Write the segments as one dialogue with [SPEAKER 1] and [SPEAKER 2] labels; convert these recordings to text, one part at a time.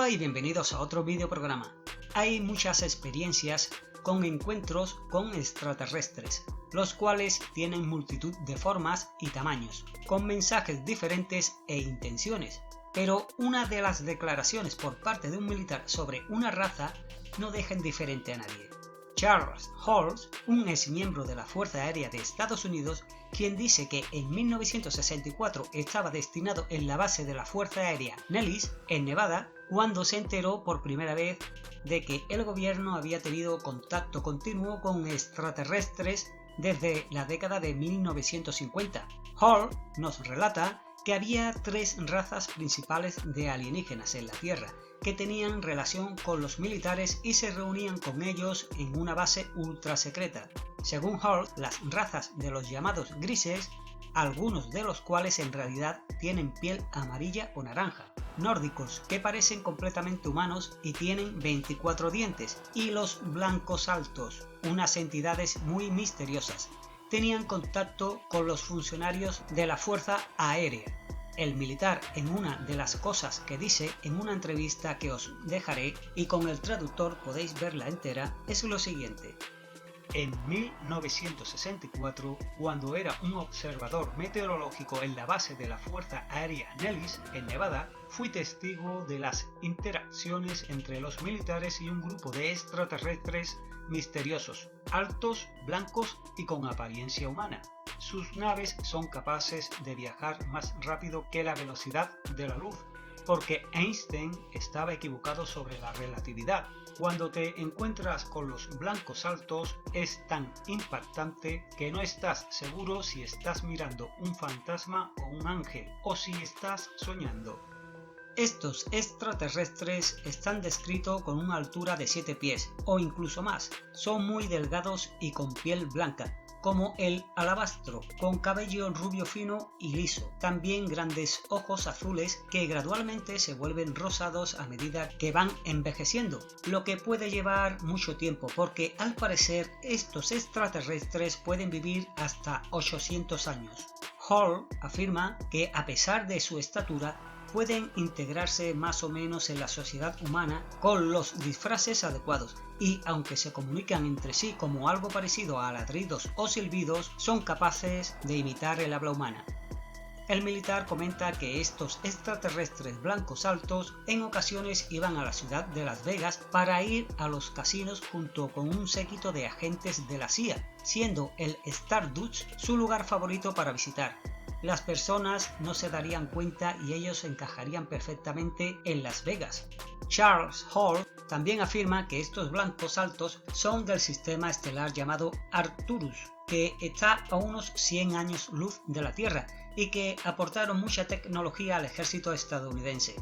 [SPEAKER 1] Hola y bienvenidos a otro video programa. Hay muchas experiencias con encuentros con extraterrestres, los cuales tienen multitud de formas y tamaños, con mensajes diferentes e intenciones. Pero una de las declaraciones por parte de un militar sobre una raza no deja indiferente a nadie. Charles Halls, un exmiembro de la Fuerza Aérea de Estados Unidos, quien dice que en 1964 estaba destinado en la base de la Fuerza Aérea Nellis, en Nevada, cuando se enteró por primera vez de que el gobierno había tenido contacto continuo con extraterrestres desde la década de 1950. Hall nos relata que había tres razas principales de alienígenas en la Tierra, que tenían relación con los militares y se reunían con ellos en una base ultra secreta. Según Hall, las razas de los llamados grises, algunos de los cuales en realidad tienen piel amarilla o naranja, nórdicos que parecen completamente humanos y tienen 24 dientes, y los blancos altos, unas entidades muy misteriosas, tenían contacto con los funcionarios de la Fuerza Aérea. El militar, en una de las cosas que dice en una entrevista que os dejaré y con el traductor podéis verla entera, es lo siguiente. En 1964, cuando era un observador meteorológico en la base de la Fuerza Aérea Nellis, en Nevada, fui testigo de las interacciones entre los militares y un grupo de extraterrestres misteriosos, altos, blancos y con apariencia humana. Sus naves son capaces de viajar más rápido que la velocidad de la luz, porque Einstein estaba equivocado sobre la relatividad. Cuando te encuentras con los blancos altos es tan impactante que no estás seguro si estás mirando un fantasma o un ángel, o si estás soñando. Estos extraterrestres están descritos con una altura de 7 pies o incluso más. Son muy delgados y con piel blanca, como el alabastro, con cabello rubio fino y liso. También grandes ojos azules que gradualmente se vuelven rosados a medida que van envejeciendo, lo que puede llevar mucho tiempo porque al parecer estos extraterrestres pueden vivir hasta 800 años. Hall afirma que a pesar de su estatura, pueden integrarse más o menos en la sociedad humana con los disfraces adecuados y, aunque se comunican entre sí como algo parecido a ladridos o silbidos, son capaces de imitar el habla humana. El militar comenta que estos extraterrestres blancos altos en ocasiones iban a la ciudad de Las Vegas para ir a los casinos junto con un séquito de agentes de la CIA, siendo el Stardust su lugar favorito para visitar. Las personas no se darían cuenta y ellos encajarían perfectamente en Las Vegas. Charles Hall también afirma que estos blancos altos son del sistema estelar llamado Arcturus, que está a unos 100 años luz de la Tierra y que aportaron mucha tecnología al ejército estadounidense.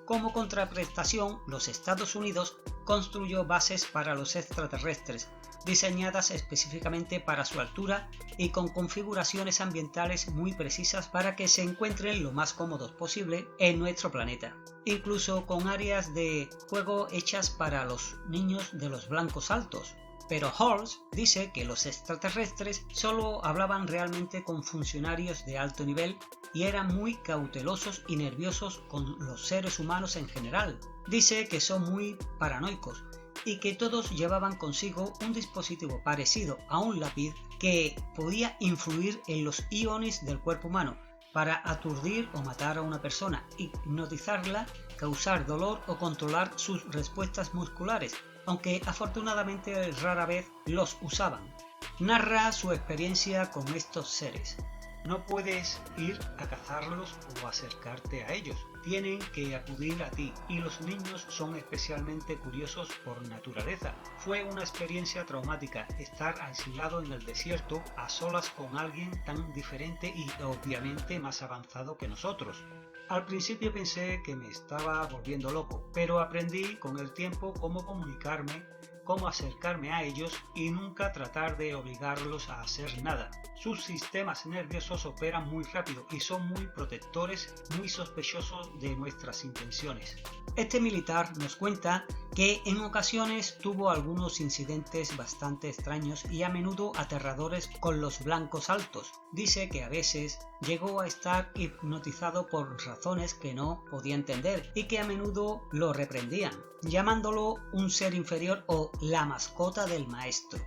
[SPEAKER 1] Como contraprestación, los Estados Unidos construyó bases para los extraterrestres, diseñadas específicamente para su altura y con configuraciones ambientales muy precisas para que se encuentren lo más cómodos posible en nuestro planeta, incluso con áreas de juego hechas para los niños de los blancos altos. Pero Halls dice que los extraterrestres solo hablaban realmente con funcionarios de alto nivel y eran muy cautelosos y nerviosos con los seres humanos en general. Dice que son muy paranoicos y que todos llevaban consigo un dispositivo parecido a un lápiz que podía influir en los iones del cuerpo humano para aturdir o matar a una persona, hipnotizarla, causar dolor o controlar sus respuestas musculares, aunque afortunadamente rara vez los usaban. Narra su experiencia con estos seres. No puedes ir a cazarlos o acercarte a ellos, tienen que acudir a ti y los niños son especialmente curiosos por naturaleza. Fue una experiencia traumática estar aislado en el desierto a solas con alguien tan diferente y obviamente más avanzado que nosotros. Al principio pensé que me estaba volviendo loco, pero aprendí con el tiempo cómo comunicarme cómo acercarme a ellos y nunca tratar de obligarlos a hacer nada. Sus sistemas nerviosos operan muy rápido y son muy protectores, muy sospechosos de nuestras intenciones. Este militar nos cuenta que en ocasiones tuvo algunos incidentes bastante extraños y a menudo aterradores con los blancos altos. Dice que a veces llegó a estar hipnotizado por razones que no podía entender y que a menudo lo reprendían, llamándolo un ser inferior o la mascota del maestro.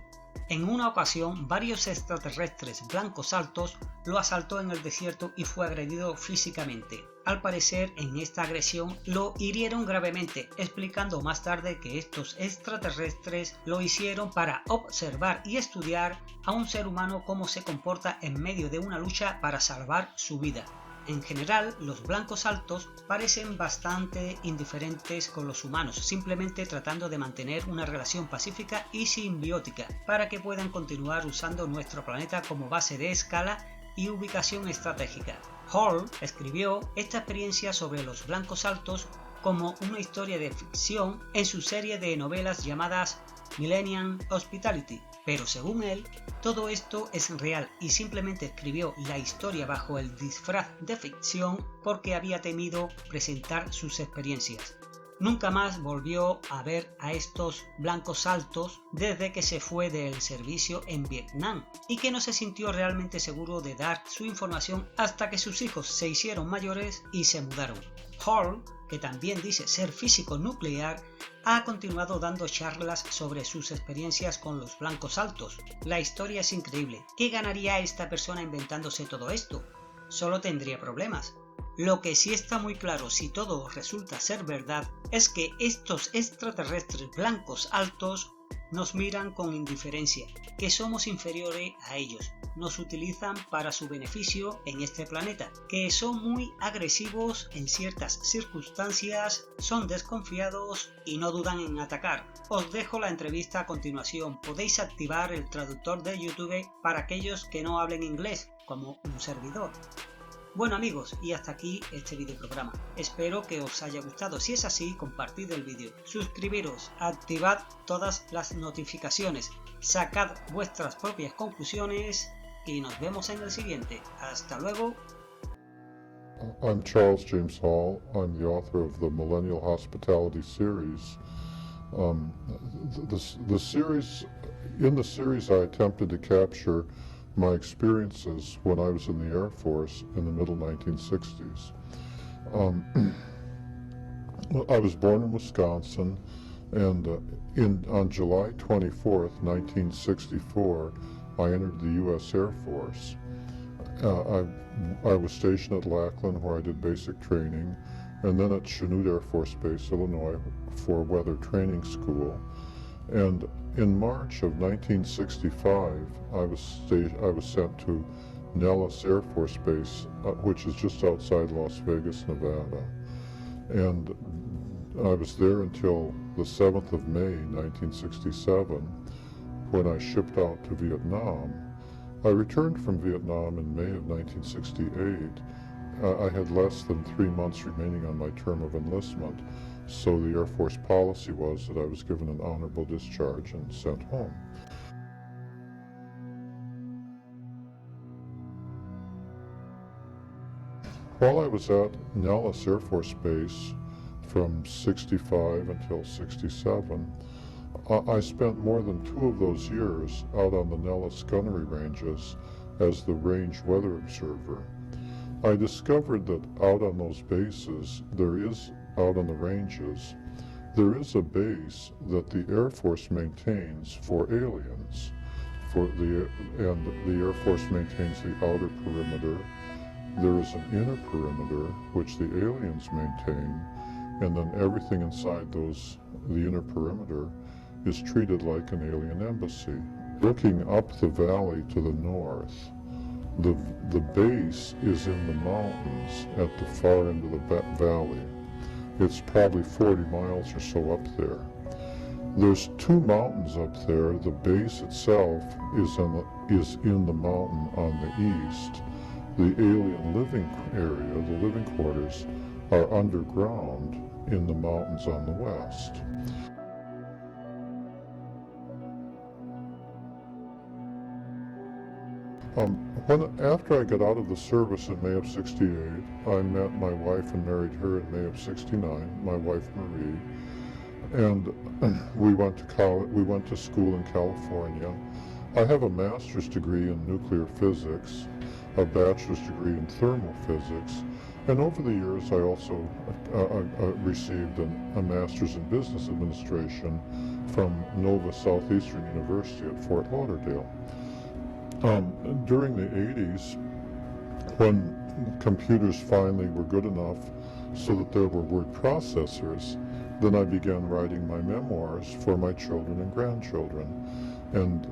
[SPEAKER 1] En una ocasión, varios extraterrestres blancos altos lo asaltó en el desierto y fue agredido físicamente. Al parecer, en esta agresión lo hirieron gravemente, explicando más tarde que estos extraterrestres lo hicieron para observar y estudiar a un ser humano cómo se comporta en medio de una lucha para salvar su vida. En general, los blancos altos parecen bastante indiferentes con los humanos, simplemente tratando de mantener una relación pacífica y simbiótica para que puedan continuar usando nuestro planeta como base de escala y ubicación estratégica. Hall escribió esta experiencia sobre los blancos altos como una historia de ficción en su serie de novelas llamadas Millennium Hospitality, pero según él, todo esto es real y simplemente escribió la historia bajo el disfraz de ficción porque había temido presentar sus experiencias. Nunca más volvió a ver a estos blancos altos desde que se fue del servicio en Vietnam y que no se sintió realmente seguro de dar su información hasta que sus hijos se hicieron mayores y se mudaron. Hall, que también dice ser físico nuclear, ha continuado dando charlas sobre sus experiencias con los blancos altos. La historia es increíble. ¿Qué ganaría esta persona inventándose todo esto? Solo tendría problemas. Lo que sí está muy claro, si todo resulta ser verdad, es que estos extraterrestres blancos altos nos miran con indiferencia, que somos inferiores a ellos, nos utilizan para su beneficio en este planeta, que son muy agresivos en ciertas circunstancias, son desconfiados y no dudan en atacar. Os dejo la entrevista a continuación, podéis activar el traductor de YouTube para aquellos que no hablen inglés, como un servidor. Bueno amigos, y hasta aquí este videoprograma. Espero que os haya gustado. Si es así, compartid el vídeo, suscribiros, activad todas las notificaciones, sacad vuestras propias conclusiones y nos vemos en el siguiente. Hasta luego.
[SPEAKER 2] I'm Charles James Hall. I'm the author of the Millennial Hospitality series. The series, in the series I attempted to capture my experiences when I was in the Air Force in the middle 1960s. I was born in Wisconsin, and on July 24th, 1964, I entered the U.S. Air Force. I was stationed at Lackland, where I did basic training, and then at Chanute Air Force Base, Illinois, for weather training school. And in March of 1965, I was sent to Nellis Air Force Base, which is just outside Las Vegas, Nevada. And I was there until the 7th of May, 1967, when I shipped out to Vietnam. I returned from Vietnam in May of 1968. I had less than 3 months remaining on my term of enlistment, so the Air Force policy was that I was given an honorable discharge and sent home. While I was at Nellis Air Force Base from 65 until 67, I spent more than 2 of those years out on the Nellis gunnery ranges as the range weather observer. I discovered that out on those bases, out on the ranges, there is a base that the Air Force maintains for aliens. And the Air Force maintains the outer perimeter. There is an inner perimeter, which the aliens maintain, and then everything inside the inner perimeter is treated like an alien embassy. Looking up the valley to the north, the base is in the mountains at the far end of the valley. It's probably 40 miles or so up there. There's 2 mountains up there. The base itself is in the mountain on the east. The alien living area, the living quarters, are underground in the mountains on the west. After I got out of the service in May of '68, I met my wife and married her in May of '69, my wife Marie, and we went to college. We went to school in California. I have a master's degree in nuclear physics, a bachelor's degree in thermal physics, and over the years I also received a master's in business administration from Nova Southeastern University at Fort Lauderdale. During the 80s, when computers finally were good enough so that there were word processors, then I began writing my memoirs for my children and grandchildren. And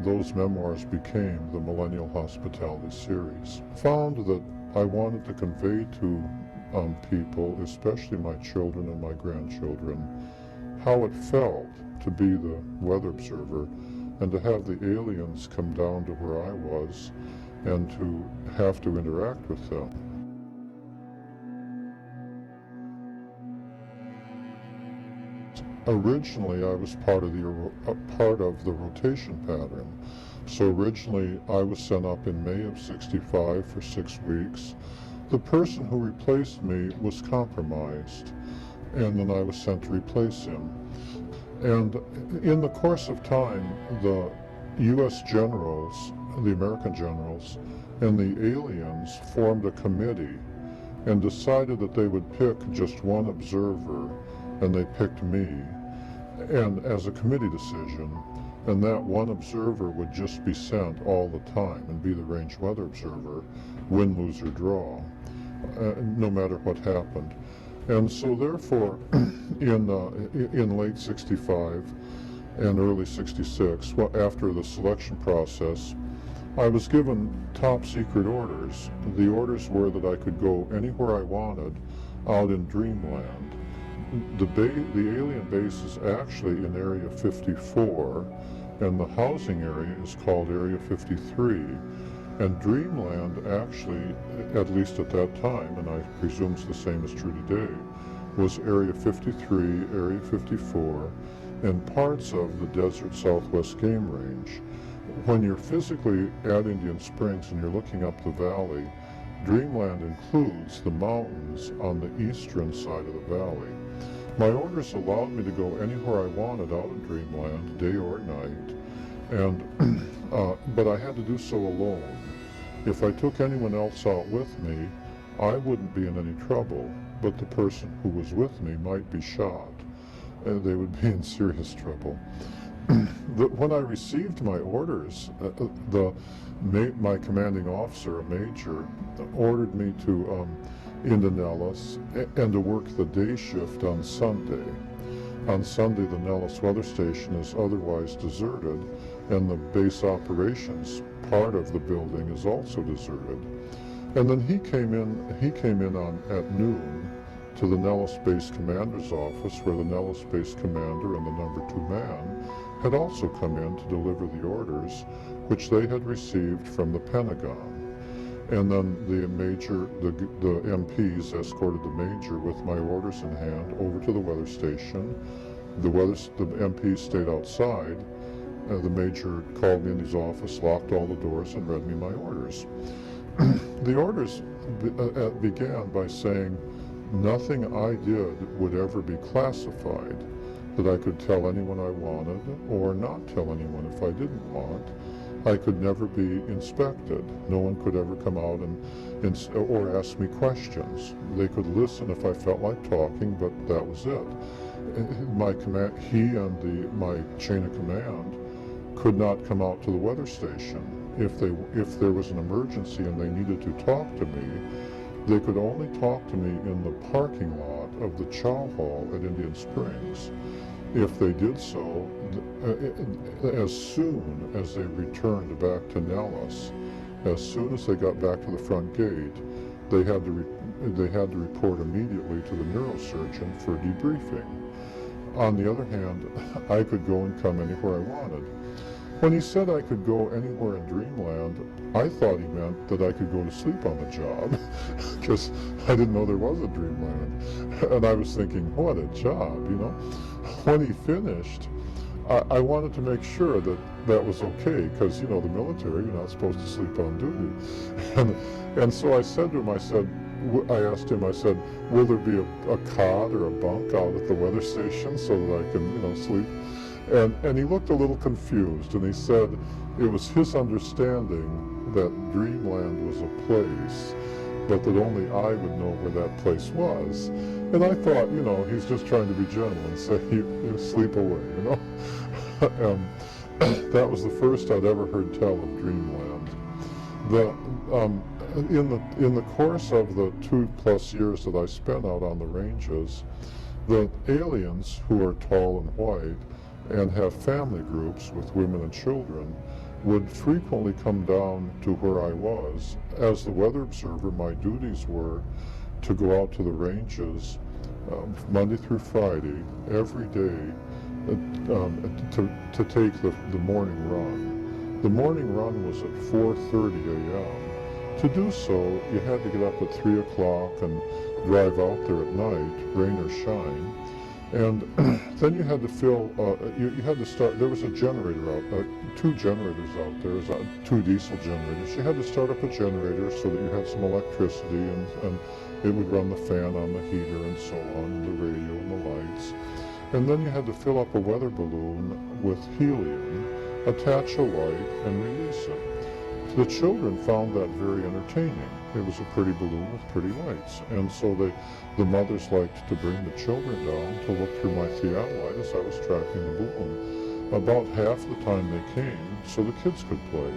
[SPEAKER 2] those memoirs became the Millennial Hospitality series. Found that I wanted to convey to people, especially my children and my grandchildren, how it felt to be the weather observer and to have the aliens come down to where I was and to have to interact with them. Originally, I was part of the rotation pattern. So originally, I was sent up in May of '65 for 6 weeks. The person who replaced me was compromised, and then I was sent to replace him. And in the course of time, the U.S. generals, the American generals, and the aliens formed a committee and decided that they would pick just one observer, and they picked me, and as a committee decision, and that one observer would just be sent all the time and be the range weather observer, win, lose, or draw, no matter what happened. And so therefore, in late '65 and early '66, well, after the selection process, I was given top secret orders. The orders were that I could go anywhere I wanted out in dreamland. The alien base is actually in Area 54, and the housing area is called Area 53. And dreamland actually, at least at that time, and I presume it's the same as true today, was Area 53, Area 54, and parts of the Desert Southwest Game Range. When you're physically at Indian Springs and you're looking up the valley, dreamland includes the mountains on the eastern side of the valley. My orders allowed me to go anywhere I wanted out in dreamland, day or night, and but I had to do so alone. If I took anyone else out with me, I wouldn't be in any trouble, but the person who was with me might be shot, and they would be in serious trouble. When I received my orders, my commanding officer, a major, ordered me to into Nellis and to work the day shift on Sunday. On Sunday, the Nellis weather station is otherwise deserted, and the base operations part of the building is also deserted. And then he came in at noon to the Nellis Base Commander's office, where the Nellis Base Commander and the number 2 man had also come in to deliver the orders, which they had received from the Pentagon. And then the MPs escorted the major with my orders in hand over to the weather station. The MPs stayed outside. The major called me in his office, locked all the doors, and read me my orders. The orders began by saying nothing I did would ever be classified, that I could tell anyone I wanted or not tell anyone if I didn't want. I could never be inspected. No one could ever come out or ask me questions. They could listen if I felt like talking, but that was it. He and my chain of command could not come out to the weather station. If there was an emergency and they needed to talk to me, they could only talk to me in the parking lot of the Chow Hall at Indian Springs. If they did so, as soon as they returned back to Nellis, as soon as they got back to the front gate, they had to report immediately to the neurosurgeon for debriefing. On the other hand, I could go and come anywhere I wanted. When he said I could go anywhere in dreamland, I thought he meant that I could go to sleep on the job, because I didn't know there was a dreamland. And I was thinking, what a job, you know. When he finished, I wanted to make sure that that was okay, because, you know, the military, you're not supposed to sleep on duty. And so I said to him, I asked him, I said, will there be a cot or a bunk out at the weather station so that I can, you know, sleep? And he looked a little confused, and he said it was his understanding that Dreamland was a place, but that only I would know where that place was. And I thought, you know, he's just trying to be gentle and say, you sleep away, you know. That was the first I'd ever heard tell of Dreamland. In the course of the 2+ years that I spent out on the ranges, the aliens, who are tall and white and have family groups with women and children, would frequently come down to where I was. As the weather observer, my duties were to go out to the ranges Monday through Friday, every day, to take the morning run. The morning run was at 4:30 a.m. To do so, you had to get up at 3 o'clock and drive out there at night, rain or shine. And then you had to fill, you had to start, there was a generator out, 2 generators out there, 2 diesel generators. You had to start up a generator so that you had some electricity, and it would run the fan on the heater and so on, and the radio and the lights. And then you had to fill up a weather balloon with helium, attach a light, and release it. The children found that very entertaining. It was a pretty balloon with pretty lights. And so the mothers liked to bring the children down to look through my theodolite as I was tracking the balloon. About half the time they came so the kids could play.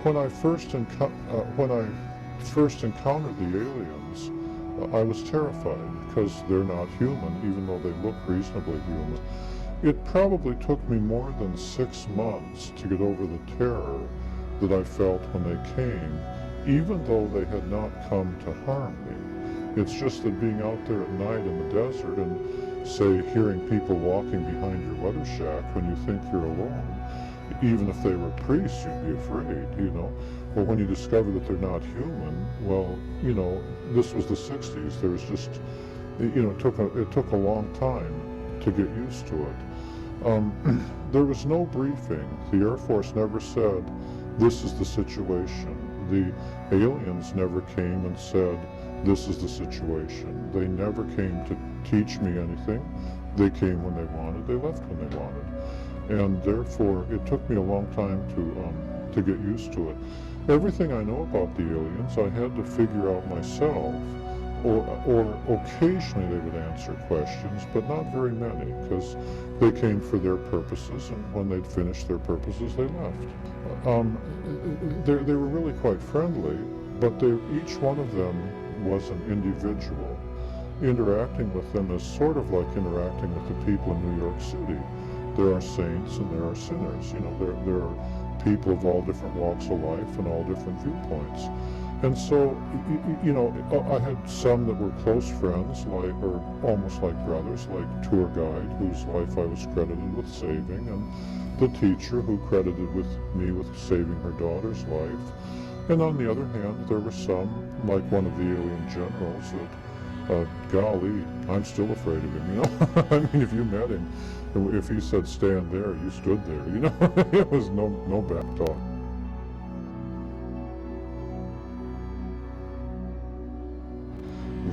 [SPEAKER 2] When I first encountered the aliens, I was terrified, because they're not human, even though they look reasonably human. It probably took me more than 6 months to get over the terror that I felt when they came, even though they had not come to harm me. It's just that being out there at night in the desert and, say, hearing people walking behind your weather shack when you think you're alone, even if they were priests, you'd be afraid, you know. But when you discover that they're not human, well, you know, this was the 60s. There was just, you know, it took a long time to get used to it. There was no briefing. The Air Force never said, this is the situation. The aliens never came and said, this is the situation. They never came to teach me anything. They came when they wanted, they left when they wanted. And therefore, it took me a long time to get used to it. Everything I know about the aliens, I had to figure out myself, or occasionally they would answer questions, but not very many, because they came for their purposes, and when they'd finished their purposes, they left. They were really quite friendly, but each one of them was an individual. Interacting with them is sort of like interacting with the people in New York City. There are saints and there are sinners. You know, there are people of all different walks of life and all different viewpoints. And so, you know, I had some that were close friends, or almost like brothers, like tour guide, whose life I was credited with saving, and the teacher who credited me with saving her daughter's life. And on the other hand, there were some, like one of the alien generals, that, golly, I'm still afraid of him, you know? I mean, if you met him, if he said stand there, you stood there, you know? It was no back talk.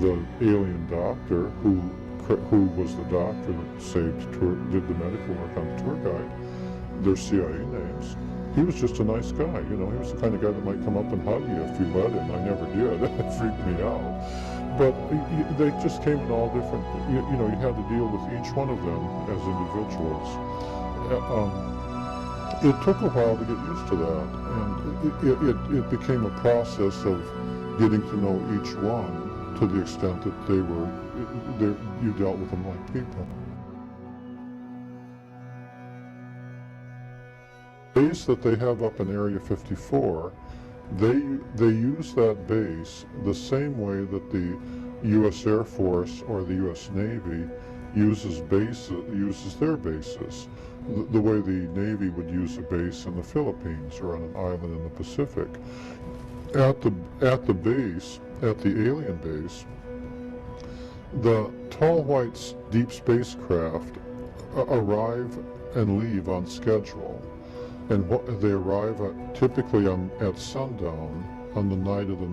[SPEAKER 2] The alien doctor, who was the doctor that did the medical work on the tour guide, their CIA names, he was just a nice guy, you know. He was the kind of guy that might come up and hug you if you let him. I never did. It freaked me out. But they just came in all different, you know, you had to deal with each one of them as individuals. It took a while to get used to that, and it became a process of getting to know each one to the extent that you dealt with them like people. The base that they have up in Area 54, they use that base the same way that the U.S. Air Force or the U.S. Navy uses their bases, the way the Navy would use a base in the Philippines or on an island in the Pacific. At the base, at the alien base, the tall white deep spacecraft arrive and leave on schedule. And they arrive typically at sundown on the night of the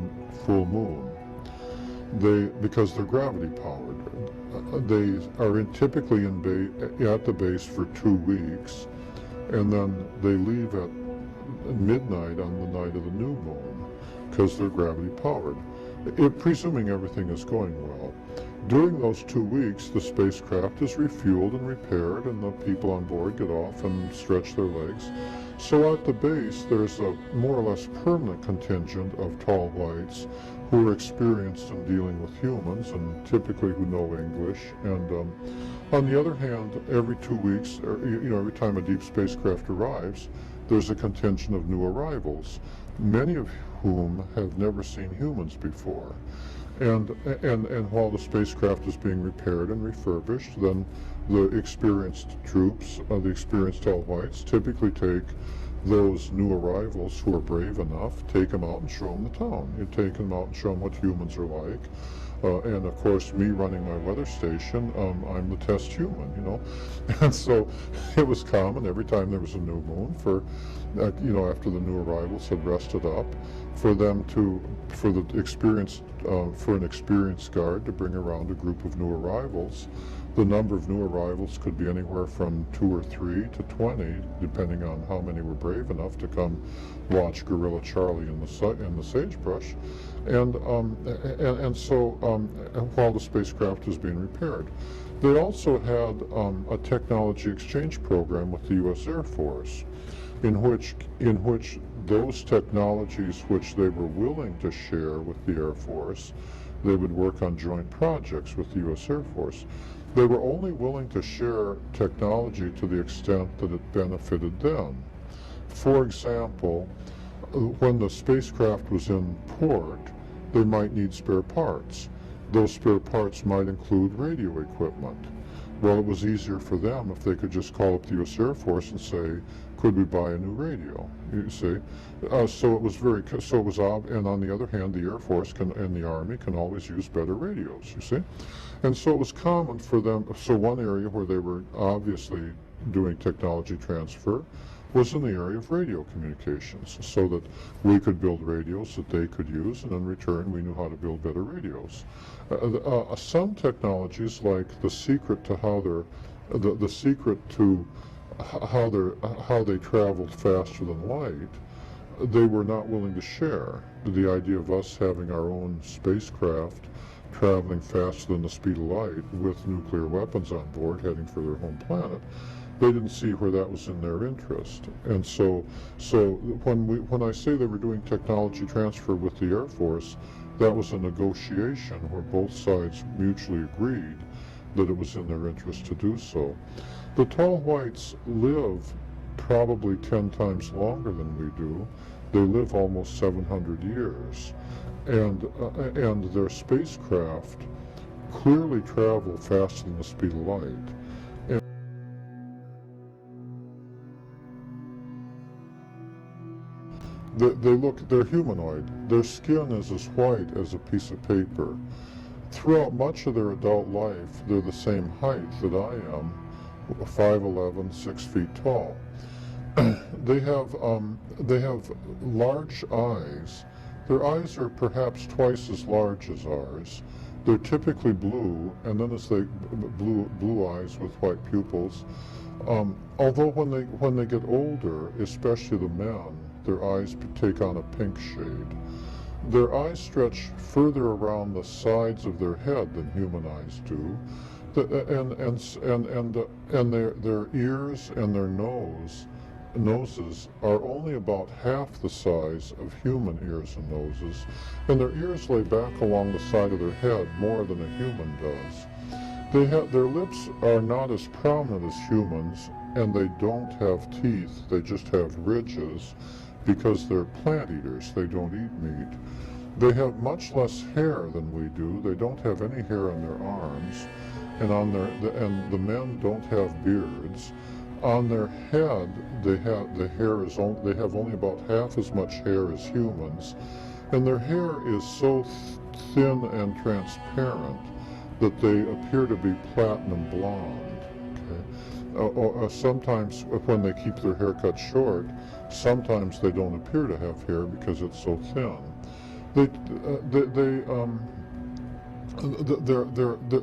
[SPEAKER 2] full moon. Because they're gravity powered. They are typically at the base for 2 weeks, and then they leave at midnight on the night of the new moon because they're gravity powered, presuming everything is going well. During those 2 weeks, the spacecraft is refueled and repaired, and the people on board get off and stretch their legs. So at the base, there's a more or less permanent contingent of tall whites who are experienced in dealing with humans and typically who know English. And on the other hand, every 2 weeks, every time a deep spacecraft arrives, there's a contingent of new arrivals, many of whom have never seen humans before. And while the spacecraft is being repaired and refurbished, then the experienced troops, the experienced tall whites, typically take those new arrivals who are brave enough, take them out and show them the town. You take them out and show them what humans are like. And of course, me running my weather station, I'm the test human, And so it was common every time there was a new moon for, after the new arrivals had rested up, for an experienced guard to bring around a group of new arrivals. The number of new arrivals could be anywhere from 2 or 3 to 20, depending on how many were brave enough to come watch Gorilla Charlie in the sagebrush. And so while the spacecraft was being repaired, they also had a technology exchange program with the U.S. Air Force, in which those technologies which they were willing to share with the Air Force, they would work on joint projects with the U.S. Air Force. They were only willing to share technology to the extent that it benefited them. For example, when the spacecraft was in port, they might need spare parts. Those spare parts might include radio equipment. Well, it was easier for them if they could just call up the U.S. Air Force and say, could we buy a new radio? You see? So it was and on the other hand, the Air Force and the Army can always use better radios, you see? And so it was common for them. So one area where they were obviously doing technology transfer was in the area of radio communications, so that we could build radios that they could use, and in return we knew how to build better radios. Some technologies, like the secret to how they traveled faster than light, they were not willing to share. The idea of us having our own spacecraft traveling faster than the speed of light with nuclear weapons on board heading for their home planet, they didn't see where that was in their interest. And so when I say they were doing technology transfer with the Air Force, that was a negotiation where both sides mutually agreed that it was in their interest to do so. The tall whites live probably 10 times longer than we do. They live almost 700 years. And their spacecraft clearly travel faster than the speed of light. They're humanoid. Their skin is as white as a piece of paper. Throughout much of their adult life, they're the same height that I am, 5'11", 6 feet tall. They have large eyes. Their eyes are perhaps twice as large as ours. They're typically blue, and then blue eyes with white pupils. Although when they get older, especially the men, their eyes take on a pink shade. Their eyes stretch further around the sides of their head than human eyes do, and their ears and their noses are only about half the size of human ears and noses, and their ears lay back along the side of their head more than a human does. Their lips are not as prominent as humans, and they don't have teeth. They just have ridges, because they're plant eaters. They don't eat meat. They have much less hair than we do. They don't have any hair on their arms, and the men don't have beards. On their head, they have only about half as much hair as humans, and their hair is so thin and transparent that they appear to be platinum blonde. sometimes when they keep their hair cut short, sometimes they don't appear to have hair because it's so thin.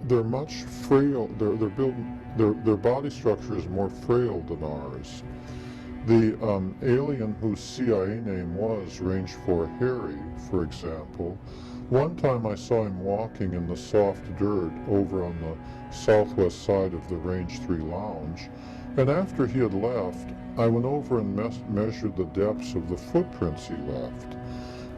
[SPEAKER 2] They're much frail. They're built. Their body structure is more frail than ours. The alien whose CIA name was Range 4 Harry, for example, one time I saw him walking in the soft dirt over on the southwest side of the Range 3 lounge, and after he had left, I went over and measured the depths of the footprints he left.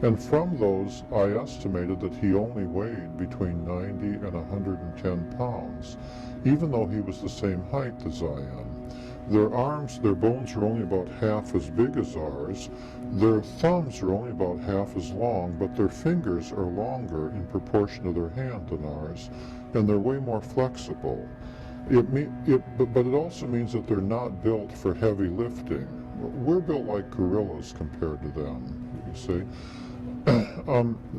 [SPEAKER 2] And from those, I estimated that he only weighed between 90 and 110 pounds, even though he was the same height as I am. Their arms, their bones are only about half as big as ours. Their thumbs are only about half as long, but their fingers are longer in proportion to their hand than ours, and they're way more flexible. But it also means that they're not built for heavy lifting. We're built like gorillas compared to them, you see.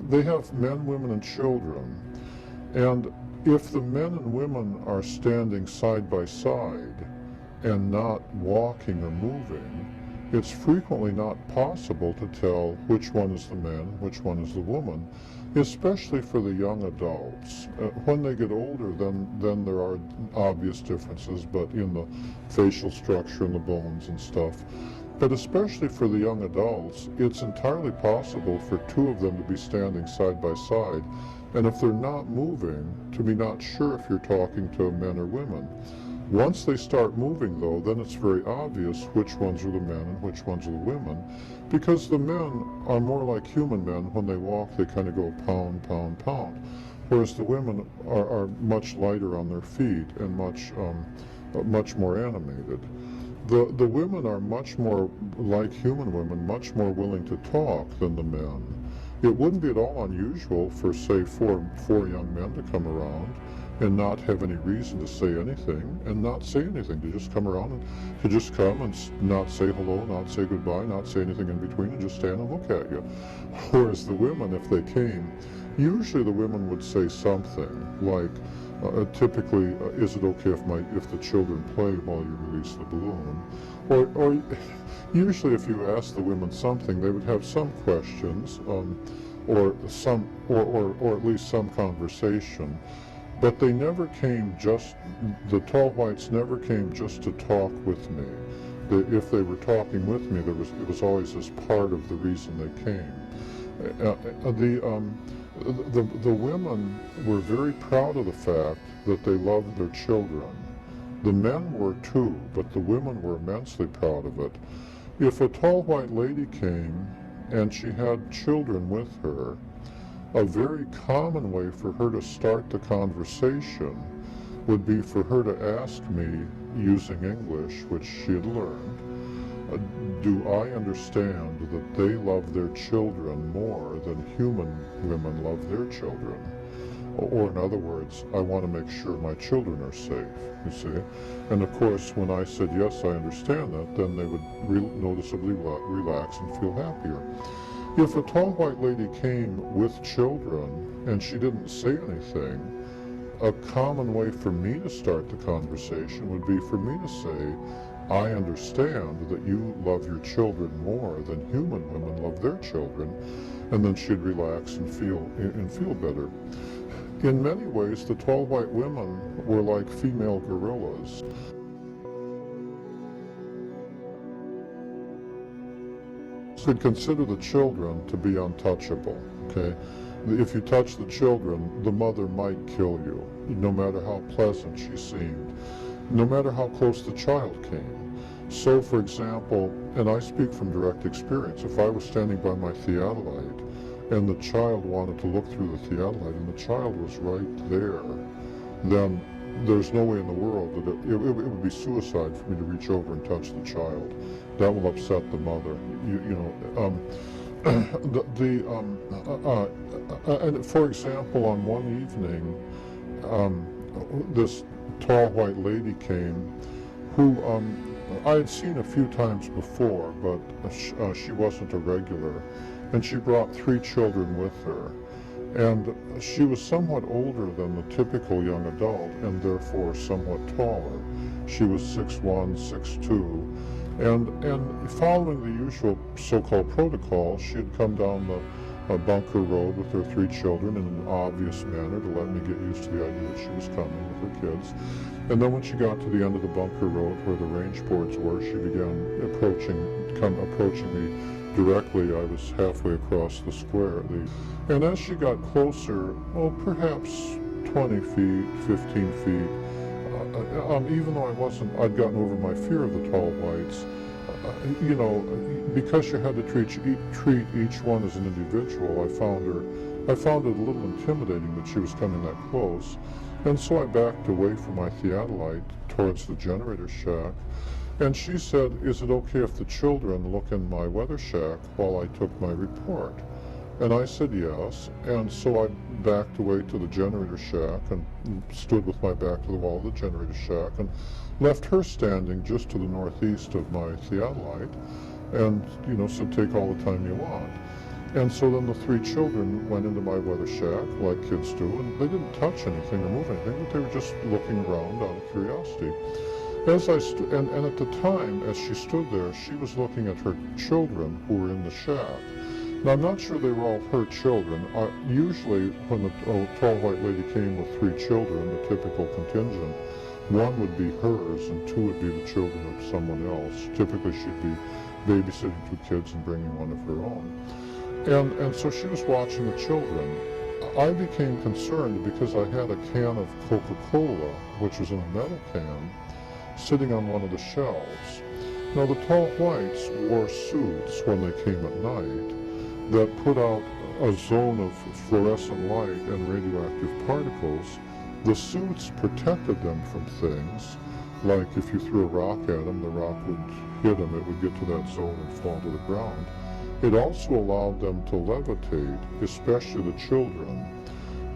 [SPEAKER 2] They have men, women, and children. And if the men and women are standing side by side and not walking or moving, it's frequently not possible to tell which one is the man, which one is the woman, especially for the young adults. When they get older, then there are obvious differences, but in the facial structure and the bones and stuff. But especially for the young adults, it's entirely possible for two of them to be standing side by side, and if they're not moving, to be not sure if you're talking to men or women. Once they start moving, though, then it's very obvious which ones are the men and which ones are the women, because the men are more like human men. When they walk, they kind of go pound, pound, pound, whereas the women are much lighter on their feet and much more animated. The women are much more like human women, much more willing to talk than the men. It wouldn't be at all unusual for, say, four young men to come around and not have any reason to say anything, and not say anything, to just come around and to just come and not say hello, not say goodbye, not say anything in between, and just stand and look at you. Whereas the women, if they came, usually the women would say something like, typically, is it okay if the children play while you release the balloon? Or usually if you ask the women something, they would have some questions, or at least some conversation. But they never came the tall whites never came just to talk with me. If they were talking with me, it was always as part of the reason they came. The women were very proud of the fact that they loved their children. The men were too, but the women were immensely proud of it. If a tall white lady came and she had children with her, a very common way for her to start the conversation would be for her to ask me, using English, which she had learned, do I understand that they love their children more than human women love their children? Or in other words, I want to make sure my children are safe, you see? And of course, when I said, yes, I understand that, then they would noticeably relax and feel happier. If a tall white lady came with children and she didn't say anything, a common way for me to start the conversation would be for me to say, I understand that you love your children more than human women love their children, and then she'd relax and feel better. In many ways, the tall white women were like female gorillas. Could consider the children to be untouchable, okay? If you touch the children, the mother might kill you, no matter how pleasant she seemed, no matter how close the child came. So, for example, and I speak from direct experience, if I was standing by my theodolite and the child wanted to look through the theodolite and the child was right there, then there's no way in the world that it would be suicide for me to reach over and touch the child. That will upset the mother. And for example, on one evening, this tall white lady came who I had seen a few times before, but she wasn't a regular, and she brought 3 children with her. And she was somewhat older than the typical young adult, and therefore somewhat taller. She was 6'1", 6'2", and following the usual so-called protocol, she had come down the bunker road with her 3 children in an obvious manner to let me get used to the idea that she was coming with her kids. And then when she got to the end of the bunker road where the range boards were, she began approaching me directly. I was halfway across the square. And as she got closer, perhaps 20 feet, 15 feet, even though I'd gotten over my fear of the tall whites, because you had to treat each one as an individual, I found it a little intimidating that she was coming that close. And so I backed away from my theodolite towards the generator shack. And she said, "Is it okay if the children look in my weather shack while I took my report?" And I said yes, and so I backed away to the generator shack and stood with my back to the wall of the generator shack and left her standing just to the northeast of my theodolite, and said, "Take all the time you want." And so then the 3 children went into my weather shack, like kids do, and they didn't touch anything or move anything, but they were just looking around out of curiosity. And at the time, as she stood there, she was looking at her children who were in the shack. Now, I'm not sure they were all her children. Usually, when the tall white lady came with 3 children, the typical contingent, 1 would be hers and 2 would be the children of someone else. Typically, she'd be babysitting 2 kids and bringing 1 of her own. And so she was watching the children. I became concerned because I had a can of Coca-Cola, which was in a metal can, sitting on one of the shelves. Now, the tall whites wore suits when they came at night that put out a zone of fluorescent light and radioactive particles. The suits protected them from things, like if you threw a rock at them, the rock would hit them, it would get to that zone and fall to the ground. It also allowed them to levitate, especially the children,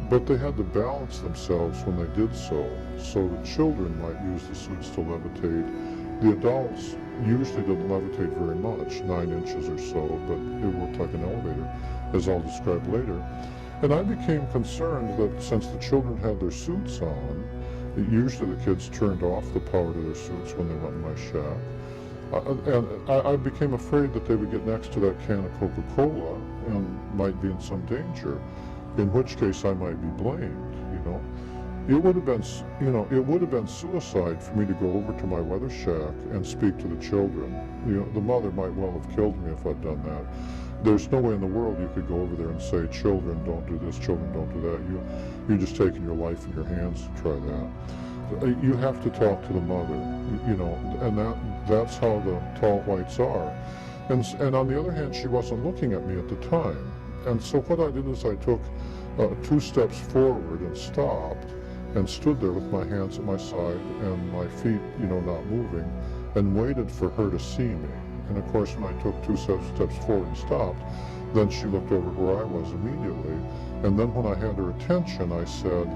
[SPEAKER 2] but they had to balance themselves when they did so the children might use the suits to levitate. The adults usually didn't levitate very much, 9 inches or so, but it worked like an elevator, as I'll describe later. And I became concerned that since the children had their suits on, usually the kids turned off the power to their suits when they went in my shack. And I became afraid that they would get next to that can of Coca-Cola and might be in some danger, in which case I might be blamed, It would have been suicide for me to go over to my weather shack and speak to the children. The mother might well have killed me if I'd done that. There's no way in the world you could go over there and say, "Children, don't do this, children, don't do that." You're just taking your life in your hands to try that. You have to talk to the mother, and that's how the tall whites are. And on the other hand, she wasn't looking at me at the time. And so what I did is I took 2 steps forward and stopped and stood there with my hands at my side and my feet, not moving, and waited for her to see me. And of course, when I took 2 steps forward and stopped, then she looked over where I was immediately. And then when I had her attention, I said,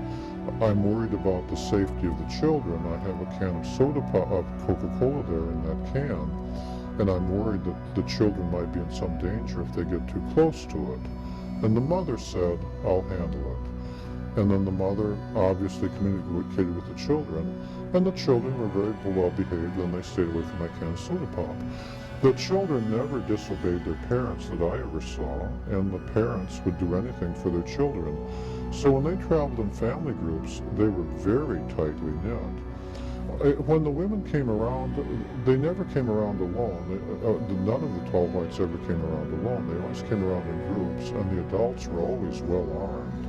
[SPEAKER 2] "I'm worried about the safety of the children. I have a can of Coca-Cola there in that can, and I'm worried that the children might be in some danger if they get too close to it." And the mother said, "I'll handle it." And then the mother obviously communicated with the children, and the children were very well behaved, and they stayed away from my can of soda pop. The children never disobeyed their parents that I ever saw, and the parents would do anything for their children. So when they traveled in family groups, they were very tightly knit. When the women came around, they never came around alone. None of the tall whites ever came around alone. They always came around in groups, and the adults were always well armed.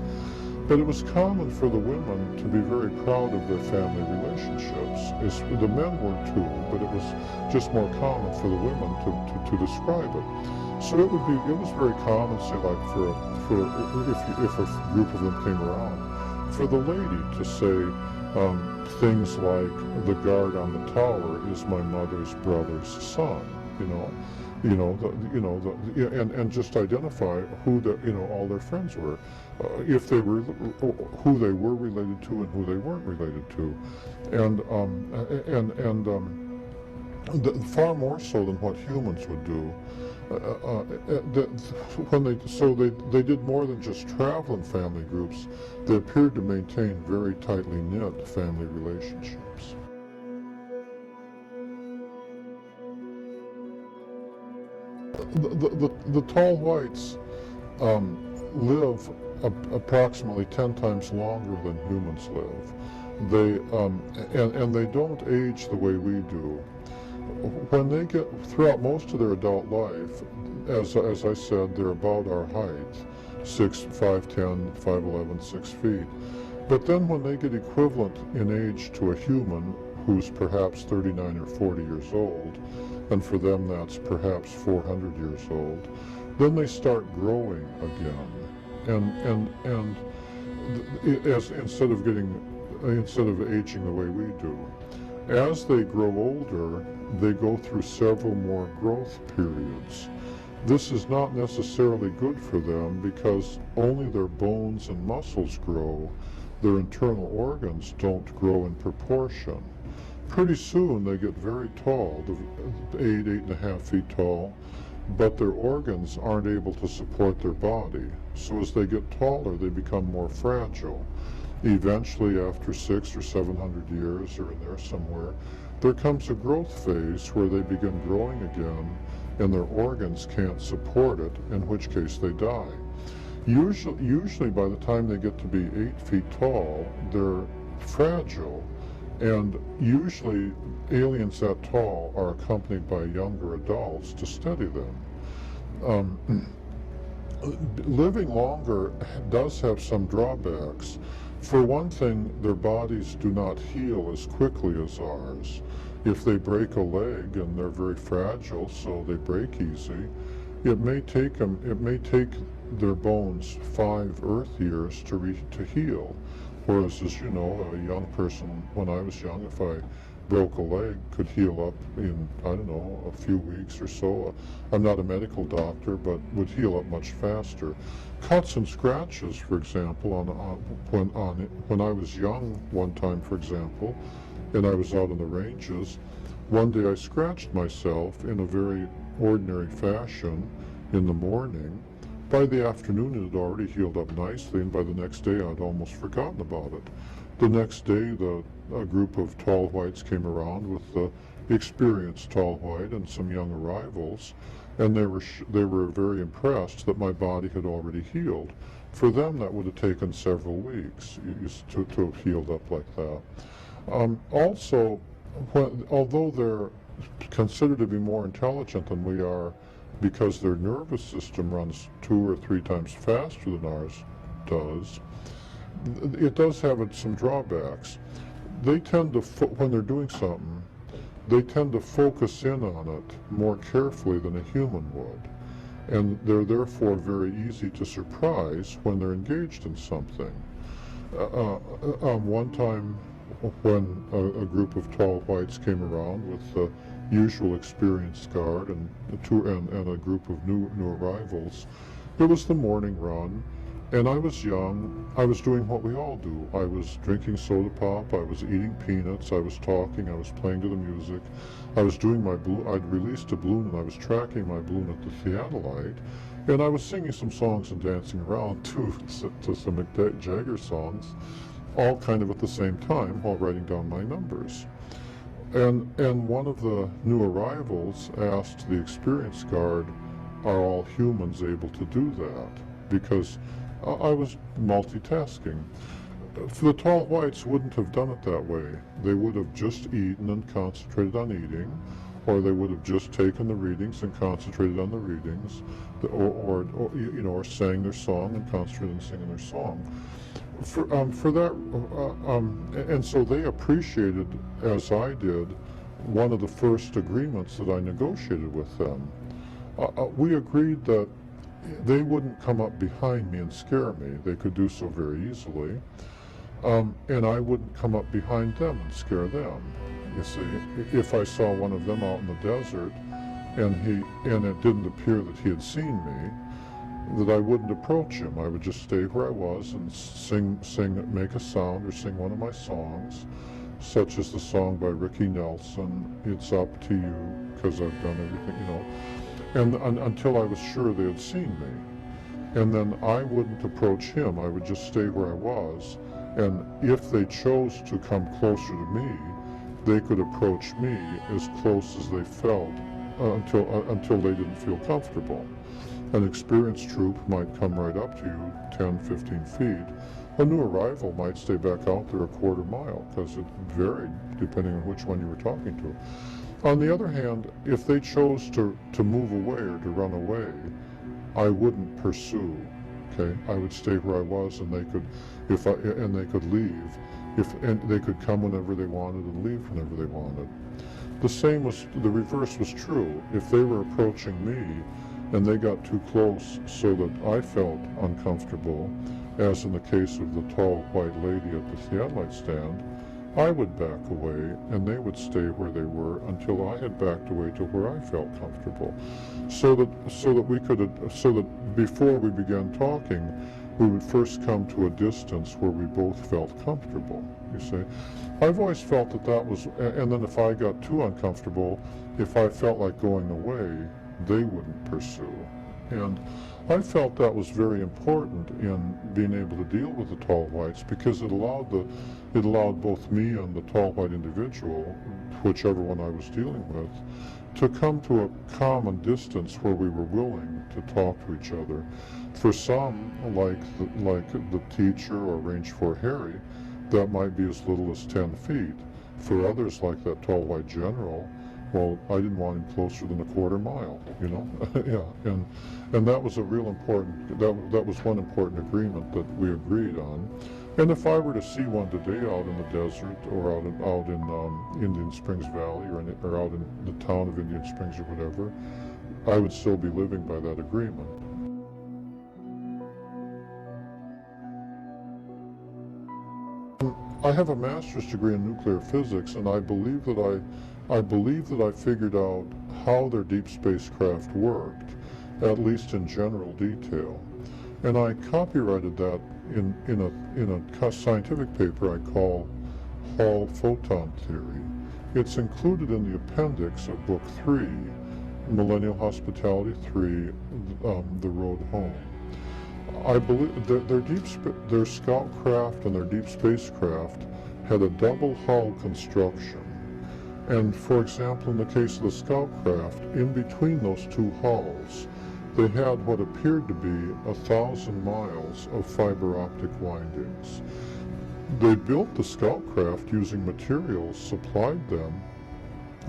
[SPEAKER 2] But it was common for the women to be very proud of their family relationships. The men were too, but it was just more common for the women to describe it. So it was very common, say, like if a group of them came around, for the lady to say things like, "The guard on the tower is my mother's brother's son," and just identify who all their friends were, if they were, who they were related to and who they weren't related to, and far more so than what humans would do. They did more than just travel in family groups. They appeared to maintain very tightly knit family relationships. The tall whites live approximately 10 times longer than humans live. And they don't age the way we do. When they get throughout most of their adult life, as I said, they're about our height, 5'10", 5'11", 6 feet. But then when they get equivalent in age to a human who's perhaps 39 or 40 years old, and for them that's perhaps 400 years old, then they start growing again. Instead of aging the way we do. As they grow older, they go through several more growth periods. This is not necessarily good for them because only their bones and muscles grow. Their internal organs don't grow in proportion. Pretty soon they get very tall, 8.5 feet tall, but their organs aren't able to support their body. So as they get taller, they become more fragile. Eventually, after 600 or 700 years, or in there somewhere, there comes a growth phase where they begin growing again, and their organs can't support it, in which case they die. Usually by the time they get to be 8 feet tall, they're fragile, and usually aliens that tall are accompanied by younger adults to steady them. Living longer does have some drawbacks. For one thing, their bodies do not heal as quickly as ours. If they break a leg, and they're very fragile, so they break easy, it may take their bones 5 Earth years to heal. Whereas, as you know, a young person, when I was young, if I broke a leg, could heal up in, I don't know, a few weeks or so. I'm not a medical doctor, but would heal up much faster. Cuts and scratches, for example, when I was young one time, for example, and I was out on the ranges, one day I scratched myself in a very ordinary fashion in the morning. By the afternoon it had already healed up nicely, and by the next day I'd almost forgotten about it. The next day a group of tall whites came around with the experienced tall white and some young arrivals, and they were very impressed that my body had already healed. For them that would have taken several weeks to have healed up like that. Also, although they're considered to be more intelligent than we are because their nervous system runs 2 or 3 times faster than ours does, it does have some drawbacks. They tend to, when they're doing something, they tend to focus in on it more carefully than a human would. And they're therefore very easy to surprise when they're engaged in something. One time when a group of tall whites came around with the usual experienced guard and a group of new arrivals, it was the morning run. And I was young. I was doing what we all do. I was drinking soda pop. I was eating peanuts. I was talking. I was playing to the music. I was doing my balloon. I'd released a balloon, and I was tracking my balloon at the theodolite. And I was singing some songs and dancing around to some Mick Jagger songs, all kind of at the same time while writing down my numbers. And one of the new arrivals asked the experienced guard, "Are all humans able to do that?" Because I was multitasking. The tall whites wouldn't have done it that way. They would have just eaten and concentrated on eating, or they would have just taken the readings and concentrated on the readings, or sang their song and concentrated on singing their song. And so they appreciated, as I did, one of the first agreements that I negotiated with them. We agreed that they wouldn't come up behind me and scare me. They could do so very easily. And I wouldn't come up behind them and scare them. You see, if I saw one of them out in the desert and it didn't appear that he had seen me, that I wouldn't approach him. I would just stay where I was and make a sound or sing one of my songs, such as the song by Ricky Nelson, "It's Up to You," because I've done everything, and until I was sure they had seen me. And then I wouldn't approach him. I would just stay where I was. And if they chose to come closer to me, they could approach me as close as they felt until they didn't feel comfortable. An experienced troop might come right up to you 10, 15 feet. A new arrival might stay back out there a quarter mile because it varied depending on which one you were talking to. On the other hand, if they chose to move away or to run away, I wouldn't pursue. Okay, I would stay where I was, and they could leave, and they could come whenever they wanted and leave whenever they wanted. The reverse was true. If they were approaching me and they got too close so that I felt uncomfortable, as in the case of the tall white lady at the theodolite stand, I would back away and they would stay where they were until I had backed away to where I felt comfortable. So that before we began talking, we would first come to a distance where we both felt comfortable, you see. I've always felt that was, and then if I got too uncomfortable, if I felt like going away, they wouldn't pursue. And I felt that was very important in being able to deal with the tall whites, because it allowed both me and the tall white individual, whichever one I was dealing with, to come to a common distance where we were willing to talk to each other. For some, like the teacher or Range 4 Harry, that might be as little as 10 feet. For others, like that tall white general, well, I didn't want him closer than a quarter mile, you know? Yeah, and that was a real important, that was one important agreement that we agreed on. And if I were to see one today out in the desert or out in Indian Springs Valley or out in the town of Indian Springs or whatever, I would still be living by that agreement. I have a master's degree in nuclear physics, and I believe that I figured out how their deep spacecraft worked, at least in general detail. And I copyrighted that in a scientific paper I call Hall Photon Theory. It's included in the appendix of Book 3, Millennial Hospitality 3, The Road Home. I believe their scout craft and their deep spacecraft had a double hull construction. And for example, in the case of the scout craft, in between those two hulls, they had what appeared to be 1,000 miles of fiber optic windings. They built the scout craft using materials supplied them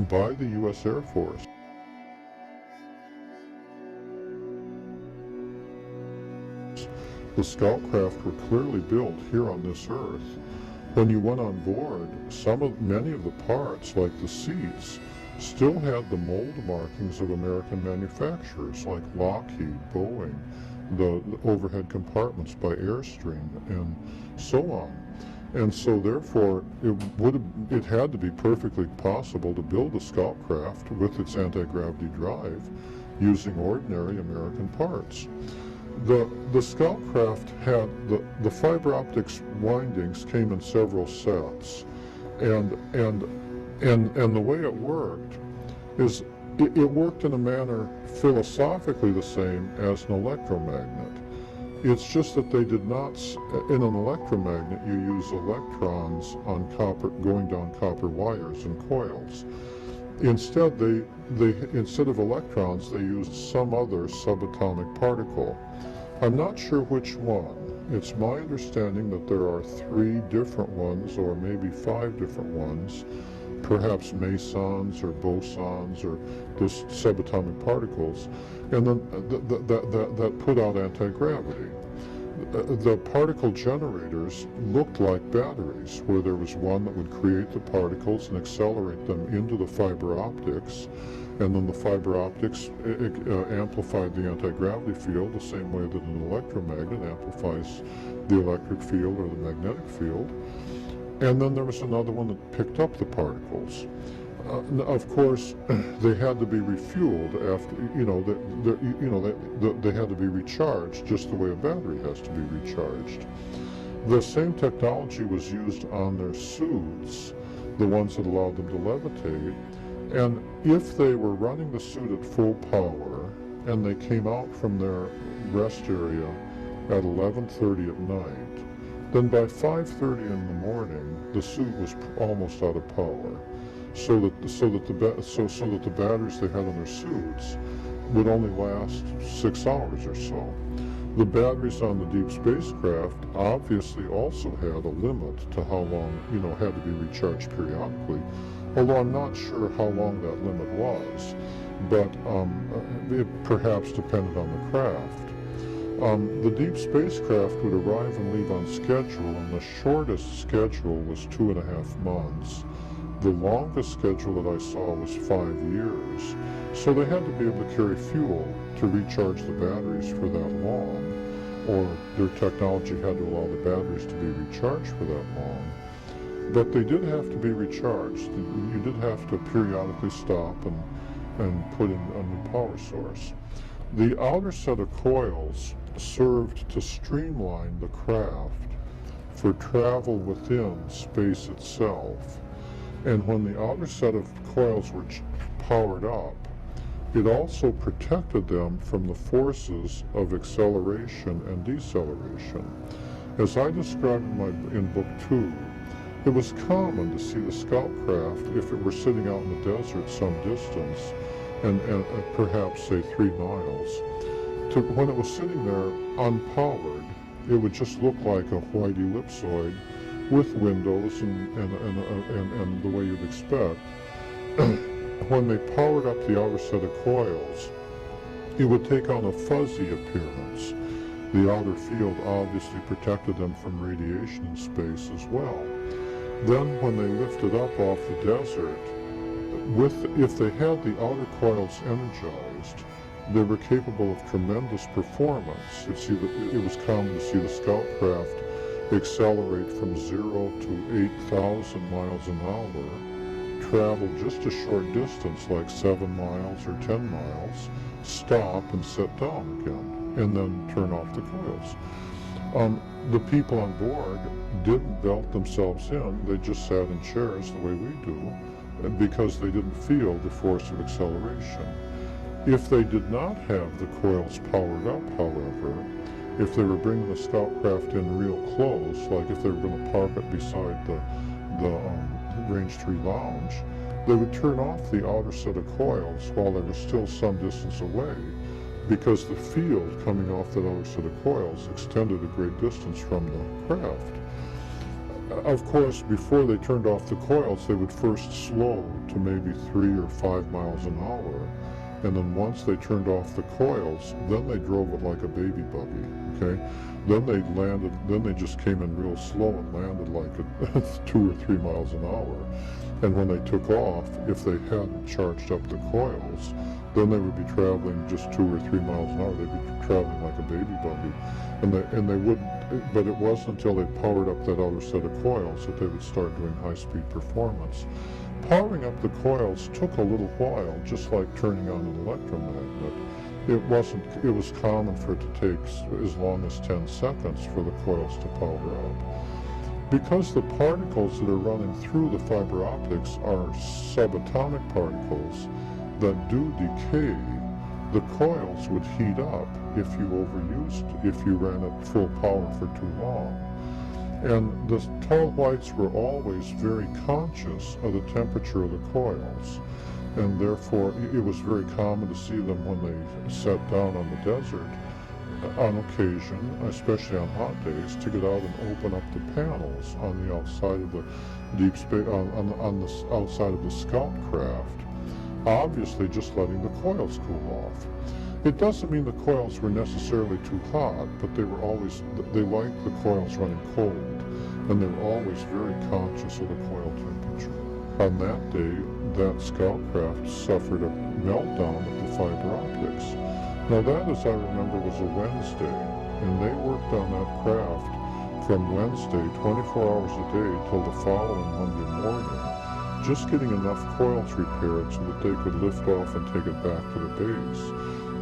[SPEAKER 2] by the U.S. Air Force. The scout craft were clearly built here on this earth. When you went on board, many of the parts, like the seats, still had the mold markings of American manufacturers like Lockheed, Boeing, the overhead compartments by Airstream, and so on. And so therefore, it had to be perfectly possible to build a scout craft with its anti-gravity drive using ordinary American parts. The scout craft had the fiber optics windings came in several sets, and the way it worked is it worked in a manner philosophically the same as an electromagnet. It's just that they did not, in an electromagnet you use electrons on copper, going down copper wires and coils. Instead, instead of electrons, they used some other subatomic particle. I'm not sure which one. It's my understanding that there are 3 different ones, or maybe 5 different ones, perhaps mesons or bosons or those subatomic particles, and then that put out anti-gravity. The particle generators looked like batteries, where there was one that would create the particles and accelerate them into the fiber optics, and then the fiber optics amplified the anti-gravity field the same way that an electromagnet amplifies the electric field or the magnetic field. And then there was another one that picked up the particles. Of course, they had to be refueled after, they had to be recharged just the way a battery has to be recharged. The same technology was used on their suits, the ones that allowed them to levitate. And if they were running the suit at full power and they came out from their rest area at 11:30 at night, then by 5:30 in the morning, the suit was almost out of power. so that the batteries they had on their suits would only last 6 hours or so. The batteries on the deep spacecraft obviously also had a limit to how long, had to be recharged periodically, although I'm not sure how long that limit was, but it perhaps depended on the craft. The deep spacecraft would arrive and leave on schedule, and the shortest schedule was 2.5 months. The longest schedule that I saw was 5 years. So they had to be able to carry fuel to recharge the batteries for that long, or their technology had to allow the batteries to be recharged for that long. But they did have to be recharged. You did have to periodically stop and put in a new power source. The outer set of coils served to streamline the craft for travel within space itself. And when the outer set of coils were powered up, it also protected them from the forces of acceleration and deceleration. As I described in book 2, it was common to see the scout craft, if it were sitting out in the desert some distance, and perhaps say 3 miles, when it was sitting there unpowered, it would just look like a white ellipsoid with windows and the way you'd expect. When they powered up the outer set of coils, it would take on a fuzzy appearance. The outer field obviously protected them from radiation in space as well. Then when they lifted up off the desert, if they had the outer coils energized, they were capable of tremendous performance. It was common to see the scout craft accelerate from 0 to 8,000 miles an hour, travel just a short distance, like 7 miles or 10 miles, stop and sit down again, and then turn off the coils. The people on board didn't belt themselves in. They just sat in chairs the way we do, because they didn't feel the force of acceleration. If they did not have the coils powered up, however, if they were bringing the scout craft in real close, like if they were going to park it beside the Range 3 lounge, they would turn off the outer set of coils while they were still some distance away, because the field coming off that outer set of coils extended a great distance from the craft. Of course, before they turned off the coils, they would first slow to maybe 3 or 5 miles an hour, and then once they turned off the coils, then they drove it like a baby buggy, okay? Then they just came in real slow and landed like at 2 or 3 miles an hour. And when they took off, if they hadn't charged up the coils, then they would be traveling just 2 or 3 miles an hour. They'd be traveling like a baby buggy. And they wouldn't, but it wasn't until they powered up that outer set of coils that they would start doing high-speed performance. Powering up the coils took a little while, just like turning on an electromagnet. It was common for it to take as long as 10 seconds for the coils to power up. Because the particles that are running through the fiber optics are subatomic particles that do decay, the coils would heat up if you ran at full power for too long. And the tall whites were always very conscious of the temperature of the coils, and therefore it was very common to see them when they sat down on the desert on occasion, especially on hot days, to get out and open up the panels on the outside of the deep space, on the outside of the scout craft, obviously just letting the coils cool off. It doesn't mean the coils were necessarily too hot, but they liked the coils running cold, and they were always very conscious of the coil temperature. On that day, that scout craft suffered a meltdown of the fiber optics. Now that, as I remember, was a Wednesday, and they worked on that craft from Wednesday, 24 hours a day, till the following Monday morning, just getting enough coils repaired so that they could lift off and take it back to the base.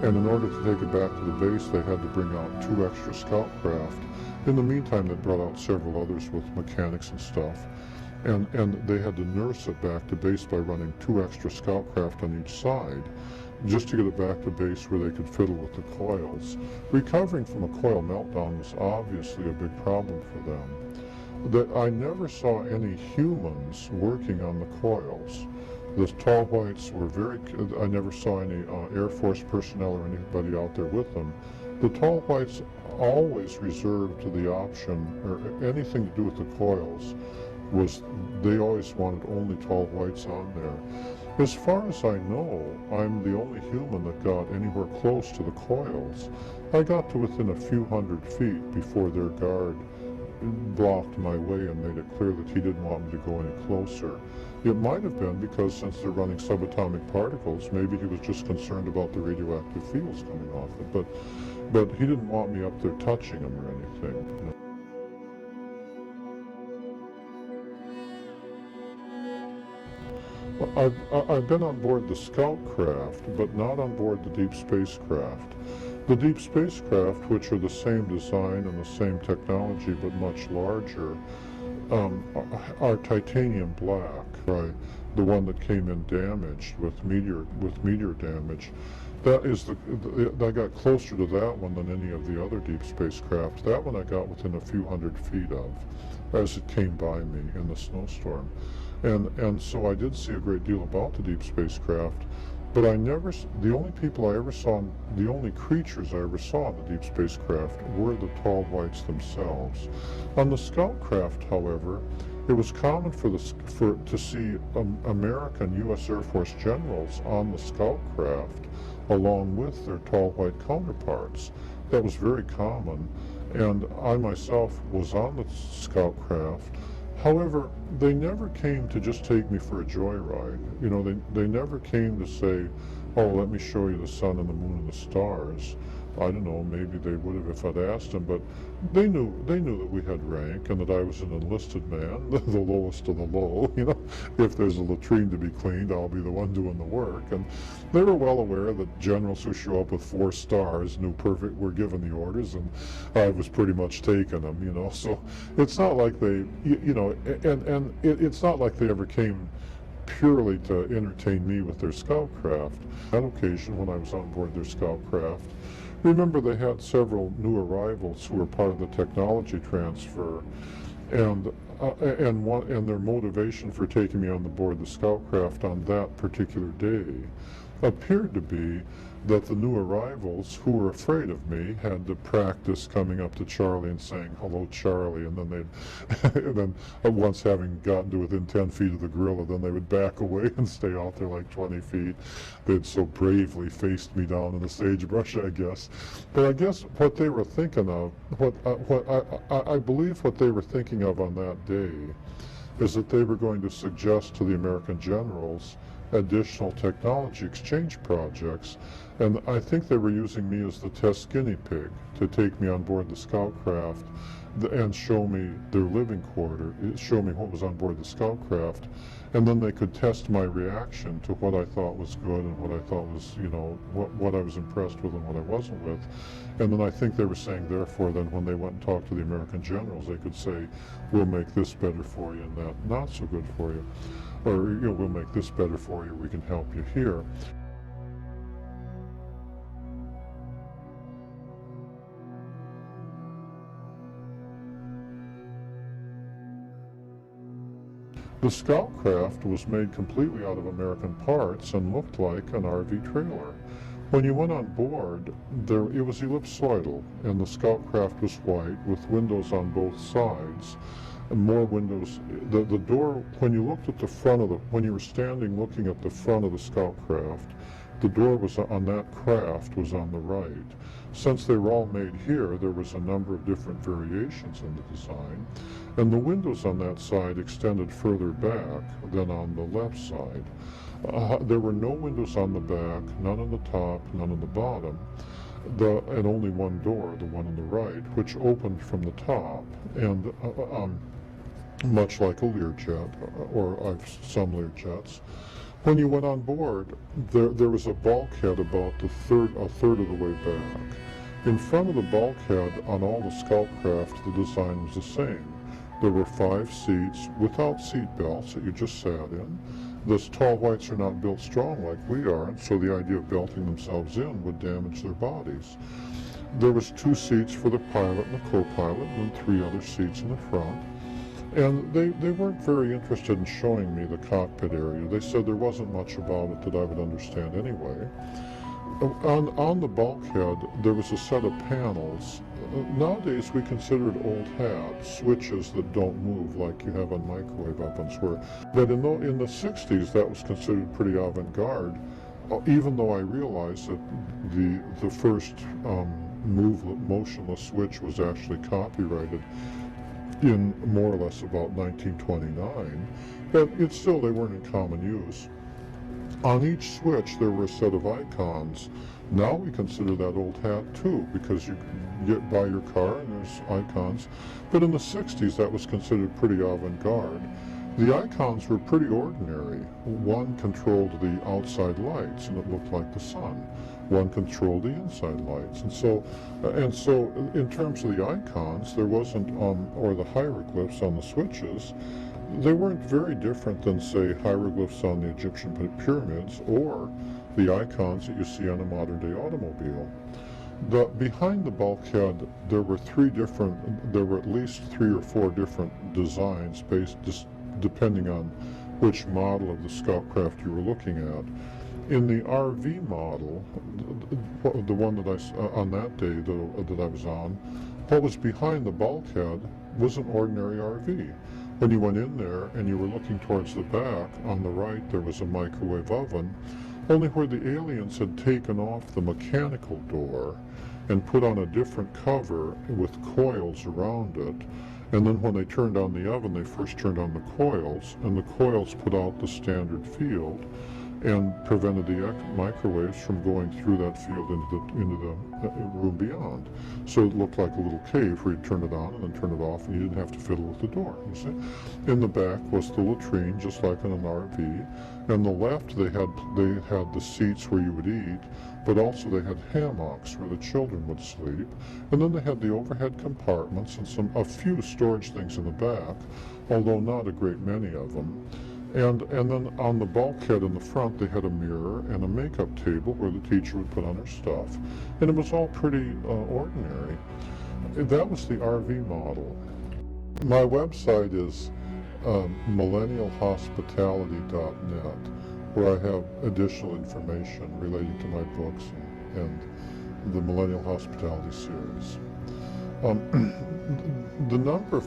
[SPEAKER 2] And in order to take it back to the base, they had to bring out 2 extra scout craft. In the meantime, they brought out several others with mechanics and stuff. And they had to nurse it back to base by running 2 extra scout craft on each side, just to get it back to base where they could fiddle with the coils. Recovering from a coil meltdown was obviously a big problem for them. I never saw any humans working on the coils. The tall whites were I never saw any Air Force personnel or anybody out there with them. The tall whites always reserved the option, or anything to do with the coils, they always wanted only tall whites on there. As far as I know, I'm the only human that got anywhere close to the coils. I got to within a few hundred feet before their guard blocked my way and made it clear that he didn't want me to go any closer. It might have been because since they're running subatomic particles, maybe he was just concerned about the radioactive fields coming off it, but he didn't want me up there touching him or anything. I've been on board the scout craft, but not on board the deep spacecraft. The deep spacecraft, which are the same design and the same technology but much larger, are titanium black. Right, the one that came in damaged with meteor damage. I got closer to that one than any of the other deep spacecraft. That one I got within a few hundred feet of, as it came by me in the snowstorm. And so I did see a great deal about the deep spacecraft, but the only people I ever saw, the only creatures I ever saw in the deep spacecraft were the tall whites themselves. On the scout craft, however, it was common to see American U.S. Air Force generals on the scout craft along with their tall white counterparts. That was very common, and I myself was on the scout craft. However, they never came to just take me for a joyride. You know, they never came to say, oh, let me show you the sun and the moon and the stars. I don't know, maybe they would have if I'd asked them, but they knew that we had rank and that I was an enlisted man, the lowest of the low. You know, if there's a latrine to be cleaned, I'll be the one doing the work. And they were well aware that generals who show up with 4 stars were given the orders, and I was pretty much taking them, you know. So it's not like it's not like they ever came purely to entertain me with their scout craft. On occasion, when I was on board their scout craft, remember they had several new arrivals who were part of the technology transfer, and their motivation for taking me on board the scout craft on that particular day appeared to be that the new arrivals who were afraid of me had to practice coming up to Charlie and saying, hello, Charlie, and then once having gotten to within 10 feet of the gorilla, then they would back away and stay out there like 20 feet. They'd so bravely faced me down in the sagebrush, I guess. But I guess what they were thinking of, I believe what they were thinking of on that day is that they were going to suggest to the American generals additional technology exchange projects, and I think they were using me as the test guinea pig to take me on board the scout craft and show me their living quarter, show me what was on board the scout craft, and then they could test my reaction to what I thought was good and what I thought was, you know, what I was impressed with and what I wasn't with. And then I think they were saying, therefore, then when they went and talked to the American generals, they could say, we'll make this better for you and that not so good for you. Or, you know, we'll make this better for you, we can help you here. The scout craft was made completely out of American parts and looked like an RV trailer. When you went on board, it was ellipsoidal, and the scout craft was white with windows on both sides. And more windows. The door, when you looked at the front when you were standing looking at the front of the scout craft, the door was on that craft was on the right. Since they were all made here, there was a number of different variations in the design, and the windows on that side extended further back than on the left side. There were no windows on the back, none on the top, none on the bottom. And only one door, the one on the right, which opened from the top, and much like a Learjet, or some Learjets. When you went on board, there was a bulkhead about a third of the way back. In front of the bulkhead on all the scout craft, the design was the same. There were 5 seats without seat belts that you just sat in. The tall whites are not built strong like we are, and so the idea of belting themselves in would damage their bodies. There was 2 seats for the pilot and the co-pilot, and 3 other seats in the front. And they weren't very interested in showing me the cockpit area. They said there wasn't much about it that I would understand anyway. On the bulkhead, there was a set of panels. Nowadays, we consider it old hat, switches that don't move like you have on microwave ovens. But in the 60s, that was considered pretty avant-garde, even though I realized that the first motionless switch was actually copyrighted in more or less about 1929. But they weren't in common use. On each switch, there were a set of icons. Now we consider that old hat too, because you get by your car and there's icons. But in the 60s, that was considered pretty avant-garde. The icons were pretty ordinary. One controlled the outside lights, and it looked like the sun. One controlled the inside lights. And so in terms of the icons, there wasn't, or the hieroglyphs on the switches, they weren't very different than, say, hieroglyphs on the Egyptian pyramids or the icons that you see on a modern-day automobile. Behind the bulkhead, there were at least 3 or 4 different designs depending on which model of the scout craft you were looking at. In the RV model, the one that on that day that I was on, what was behind the bulkhead was an ordinary RV. When you went in there and you were looking towards the back, on the right there was a microwave oven, only where the aliens had taken off the mechanical door and put on a different cover with coils around it. And then when they turned on the oven, they first turned on the coils, and the coils put out the standard field and prevented the microwaves from going through that field into the room beyond. So it looked like a little cave where you'd turn it on and then turn it off, and you didn't have to fiddle with the door, you see. In the back was the latrine, just like in an RV. On the left, they had the seats where you would eat, but also they had hammocks where the children would sleep. And then they had the overhead compartments and a few storage things in the back, although not a great many of them. And then on the bulkhead in the front, they had a mirror and a makeup table where the teacher would put on her stuff. And it was all pretty ordinary. That was the RV model. My website is millennialhospitality.net, where I have additional information relating to my books and the Millennial Hospitality series. The number of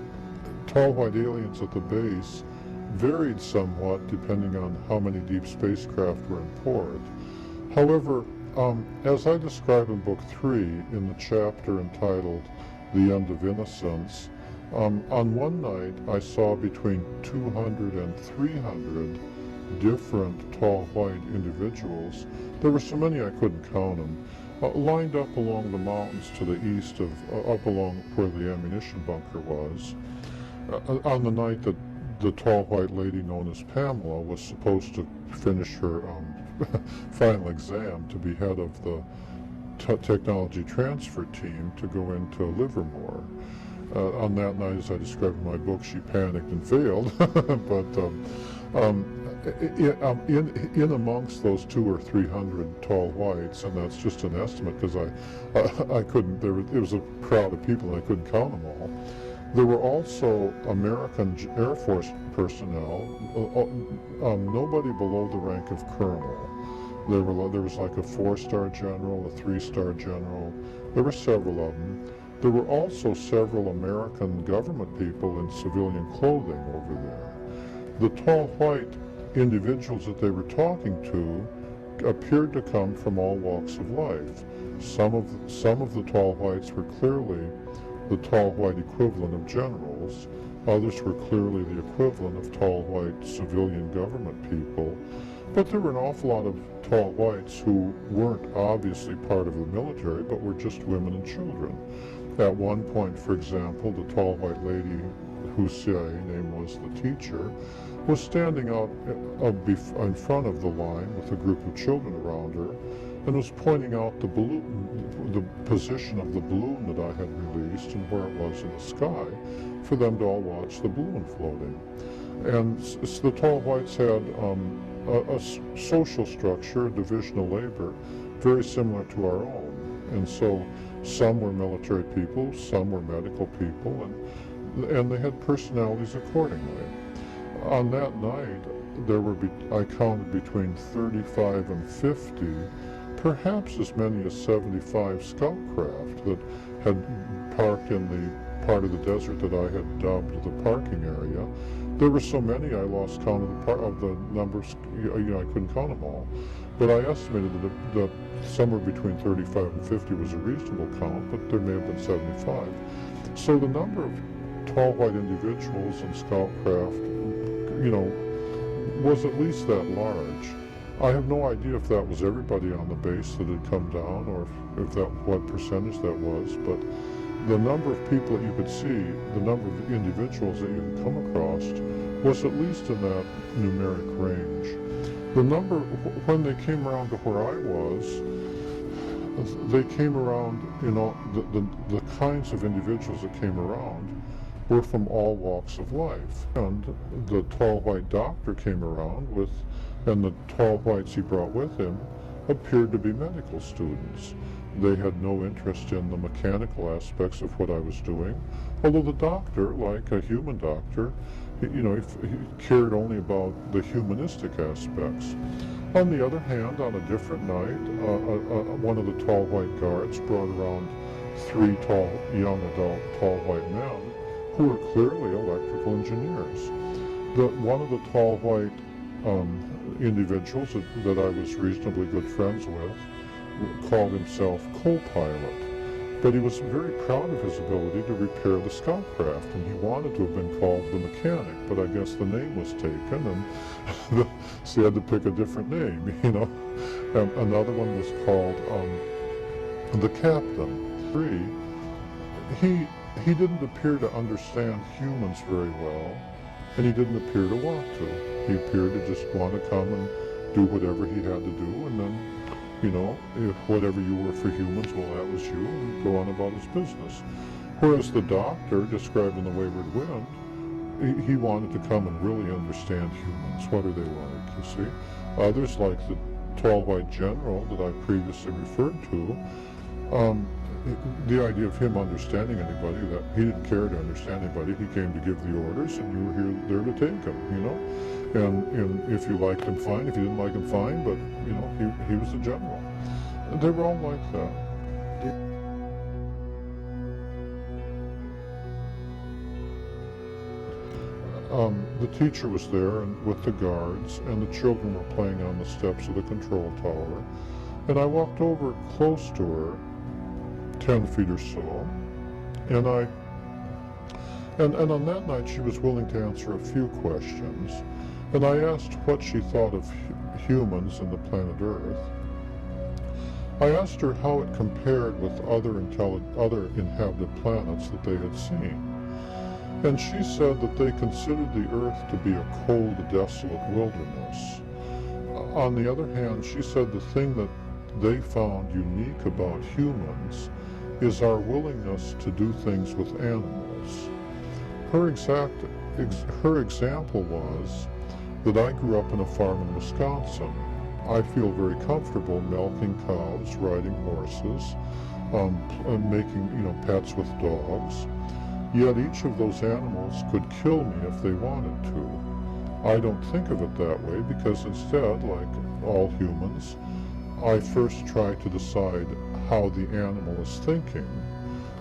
[SPEAKER 2] tall white aliens at the base varied somewhat depending on how many deep spacecraft were in port. However, as I describe in Book 3 in the chapter entitled The End of Innocence, on one night I saw between 200 and 300 different tall white individuals. There were so many I couldn't count them, lined up along the mountains to the east up along where the ammunition bunker was. On the night that the tall white lady known as Pamela was supposed to finish her final exam to be head of the technology transfer team to go into Livermore. On that night, as I described in my book, she panicked and failed. But in amongst those 200 or 300 tall whites, and that's just an estimate because I couldn't. It was a crowd of people, and I couldn't count them all. There were also American Air Force personnel, nobody below the rank of colonel. There was like a 4-star general, a 3-star general. There were several of them. There were also several American government people in civilian clothing over there. The tall white individuals that they were talking to appeared to come from all walks of life. Some of the tall whites were clearly the tall white equivalent of generals. Others were clearly the equivalent of tall white civilian government people. But there were an awful lot of tall whites who weren't obviously part of the military, but were just women and children. At one point, for example, the tall white lady whose CIA name was the teacher was standing out in front of the line with a group of children around her and was pointing out the position of the balloon that I had released and where it was in the sky for them to all watch the balloon floating. And the tall whites had a social structure, a division of labor, very similar to our own. And so some were military people, some were medical people, and and they had personalities accordingly. On that night, I counted between 35 and 50, perhaps as many as 75 scout craft that had parked in the part of the desert that I had dubbed the parking area. There were so many I lost count of the numbers. I couldn't count them all. But I estimated that somewhere between 35 and 50 was a reasonable count, but there may have been 75. So the number of tall white individuals in scout craft, was at least that large. I have no idea if that was everybody on the base that had come down, or what percentage that was, but the number of people that you could see, the number of individuals that you could come across, was at least in that numeric range. The number, when they came around to where I was, they came around, the kinds of individuals that came around were from all walks of life. And the tall white doctor came around and the tall whites he brought with him appeared to be medical students. They had no interest in the mechanical aspects of what I was doing, although the doctor, like a human doctor, he cared only about the humanistic aspects. On the other hand, on a different night, one of the tall white guards brought around 3 young adult tall white men who were clearly electrical engineers. One of the tall white individuals that I was reasonably good friends with called himself co-pilot, but he was very proud of his ability to repair the scout craft, and he wanted to have been called the mechanic, but I guess the name was taken, and so he had to pick a different name, And another one was called the captain. He didn't appear to understand humans very well, and he didn't appear to want to. He appeared to just want to come and do whatever he had to do, and then, if whatever you were for humans, well, that was you, and go on about his business. Whereas the doctor, describing the wayward wind, he wanted to come and really understand humans. What are they like, you see? Others, like the tall white general that I previously referred to, the idea of him understanding anybody, that he didn't care to understand anybody. He came to give the orders, and you were there to take them, And if you liked him, fine. If you didn't like him, fine. But, he was the general. They were all like that. The teacher was there and with the guards, and the children were playing on the steps of the control tower. And I walked over close to her, 10 feet or so, and on that night she was willing to answer a few questions, and I asked what she thought of humans and the planet Earth. I asked her how it compared with other inhabited planets that they had seen, and she said that they considered the Earth to be a cold, desolate wilderness. On the other hand, she said the thing that they found unique about humans is our willingness to do things with animals. Her example was that I grew up in a farm in Wisconsin. I feel very comfortable milking cows, riding horses, making pets with dogs. Yet each of those animals could kill me if they wanted to. I don't think of it that way because instead, like all humans, I first try to decide how the animal is thinking,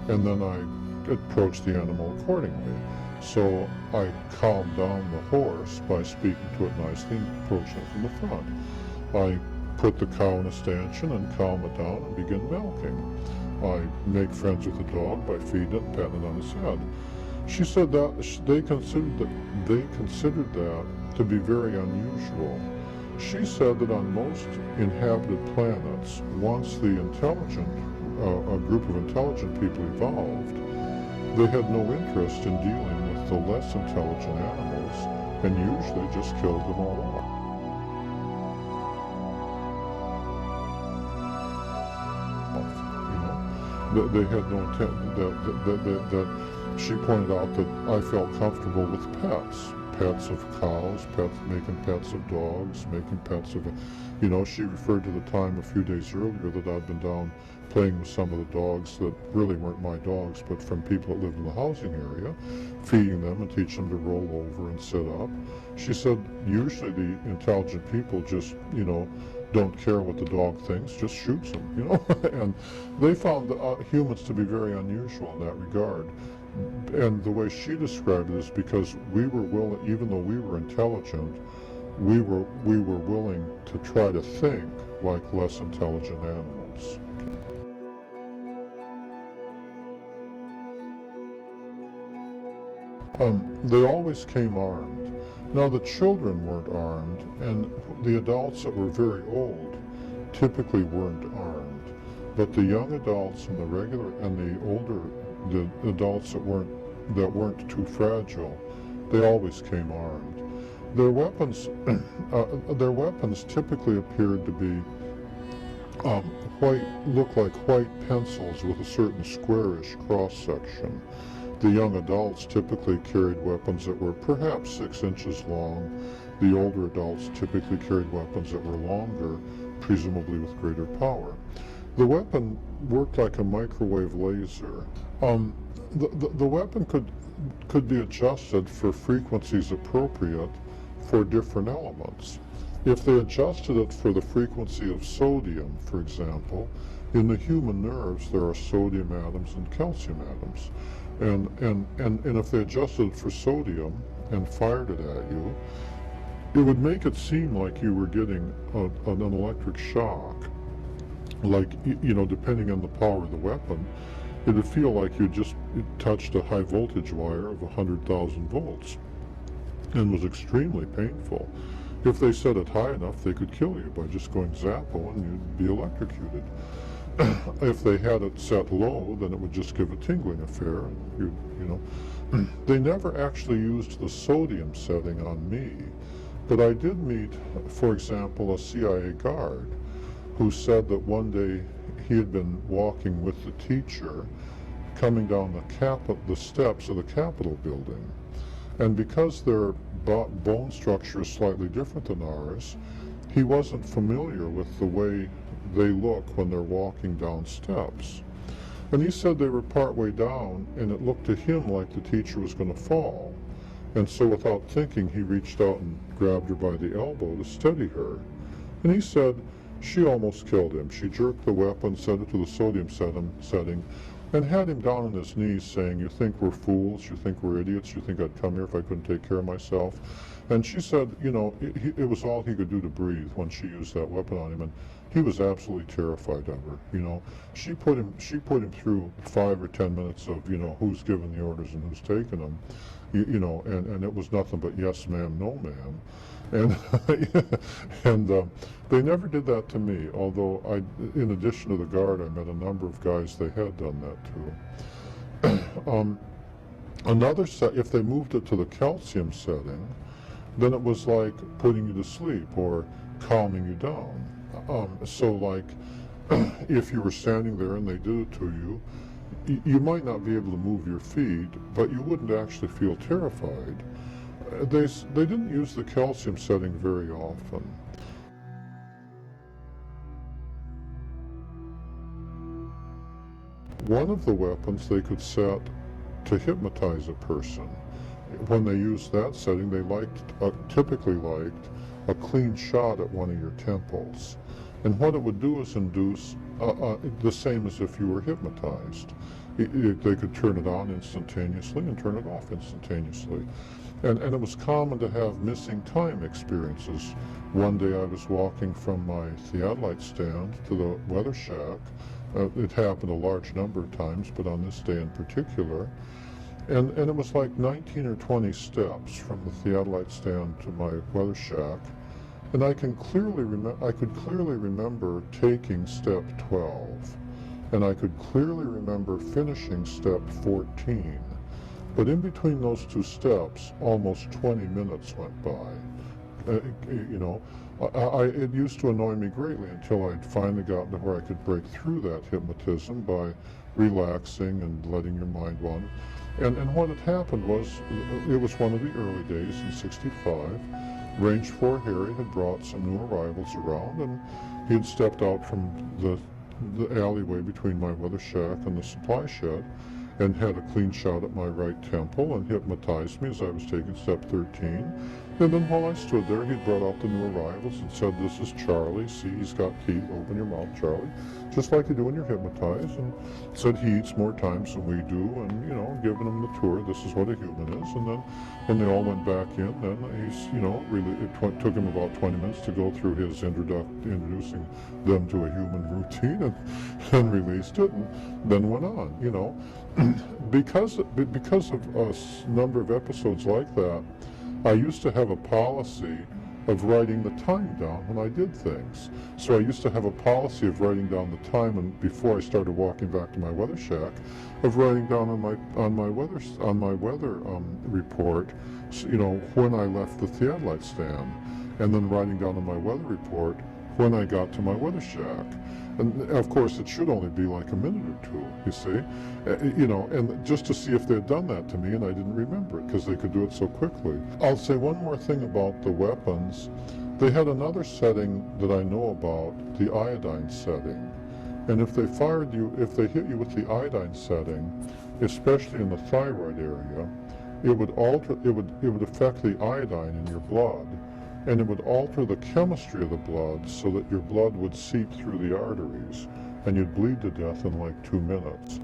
[SPEAKER 2] and then I approach the animal accordingly. So I calm down the horse by speaking to it nicely and approaching it from the front. I put the cow in a stanchion and calm it down and begin milking. I make friends with the dog by feeding it and patting it on its head. She said that they considered that to be very unusual. She said that on most inhabited planets, once a group of intelligent people evolved, they had no interest in dealing with the less intelligent animals and usually just killed them all off. They had no intent. That she pointed out that I felt comfortable with pets. pets of cows, making pets of dogs, making pets of, you know, she referred to the time a few days earlier that I'd been down playing with some of the dogs that really weren't my dogs, but from people that lived in the housing area, feeding them and teaching them to roll over and sit up. She said usually the intelligent people just, you know, don't care what the dog thinks, just shoots them, you know. And they found humans to be very unusual in that regard. And the way she described it is because we were willing, even though we were intelligent, we were willing to try to think like less intelligent animals. They always came armed. Now the children weren't armed, and the adults that were very old typically weren't armed. But the young adults and the older adults that weren't too fragile, they always came armed. Their weapons, typically appeared to be look like white pencils with a certain squarish cross section. The young adults typically carried weapons that were perhaps 6 inches long. The older adults typically carried weapons that were longer, presumably with greater power. The weapon worked like a microwave laser. The weapon could be adjusted for frequencies appropriate for different elements. If they adjusted it for the frequency of sodium, for example, in the human nerves there are sodium atoms and calcium atoms. And if they adjusted it for sodium and fired it at you, it would make it seem like you were getting an electric shock. Like, you know, depending on the power of the weapon, it would feel like you just touched a high voltage wire of 100,000 volts and was extremely painful. If they set it high enough, they could kill you by just going zappo and you'd be electrocuted. If they had it set low, then it would just give a tingling affair. You know, they never actually used the sodium setting on me, but I did meet, for example, a CIA guard who said that one day he had been walking with the teacher coming down the steps of the Capitol building, and because their bone structure is slightly different than ours, he wasn't familiar with the way they look when they're walking down steps. And he said they were partway down and it looked to him like the teacher was going to fall. And so without thinking, he reached out and grabbed her by the elbow to steady her. And he said she almost killed him. She jerked the weapon, set it to the sodium setting, and had him down on his knees saying, "You think we're fools? You think we're idiots? You think I'd come here if I couldn't take care of myself?" And she said, you know, it was all he could do to breathe when she used that weapon on him, and he was absolutely terrified of her. You know, she put him through 5 or 10 minutes of, you know, who's giving the orders and who's taking them, you know, and it was nothing but yes ma'am, no ma'am. And they never did that to me, although in addition to the guard, I met a number of guys they had done that to. Another set, if they moved it to the calcium setting, then it was like putting you to sleep or calming you down. So like, if you were standing there and they did it to you, you might not be able to move your feet, but you wouldn't actually feel terrified. They didn't use the calcium setting very often. One of the weapons they could set to hypnotize a person. When they used that setting, they typically liked a clean shot at one of your temples. And what it would do is induce the same as if you were hypnotized. They could turn it on instantaneously and turn it off instantaneously. And it was common to have missing time experiences. One day I was walking from my theodolite stand to the weather shack. It happened a large number of times, but on this day in particular. And it was like 19 or 20 steps from the theodolite stand to my weather shack. And I could clearly remember taking step 12. And I could clearly remember finishing step 14. But in between those two steps, almost 20 minutes went by. You know, it used to annoy me greatly until I'd finally gotten to where I could break through that hypnotism by relaxing and letting your mind wander. And what had happened was, it was one of the early days in '65. Range 4 Harry had brought some new arrivals around, and he had stepped out from the alleyway between my weather shack and the supply shed and had a clean shot at my right temple and hypnotized me as I was taking step 13. And then while I stood there, he'd brought out the new arrivals and said, "This is Charlie. See, he's got teeth. Open your mouth, Charlie." Just like you do when you're hypnotized. And said he eats more times than we do, and, you know, giving him the tour. This is what a human is. And then when they all went back in, then he's, you know, really, took him about 20 minutes to go through his introducing them to a human routine, and released it, and then went on, you know. Because of a number of episodes like that, I used to have a policy of writing the time down when I did things. So I used to have a policy of writing down the time, and before I started walking back to my weather shack, of writing down on my weather report, you know, when I left the theodolite stand, and then writing down on my weather report when I got to my weather shack. And of course, it should only be like a minute or two, you see, you know, and just to see if they'd done that to me, and I didn't remember it because they could do it so quickly. I'll say one more thing about the weapons. They had another setting that I know about, the iodine setting. And if they hit you with the iodine setting, especially in the thyroid area, it would affect the iodine in your blood. And it would alter the chemistry of the blood so that your blood would seep through the arteries, and you'd bleed to death in like 2 minutes.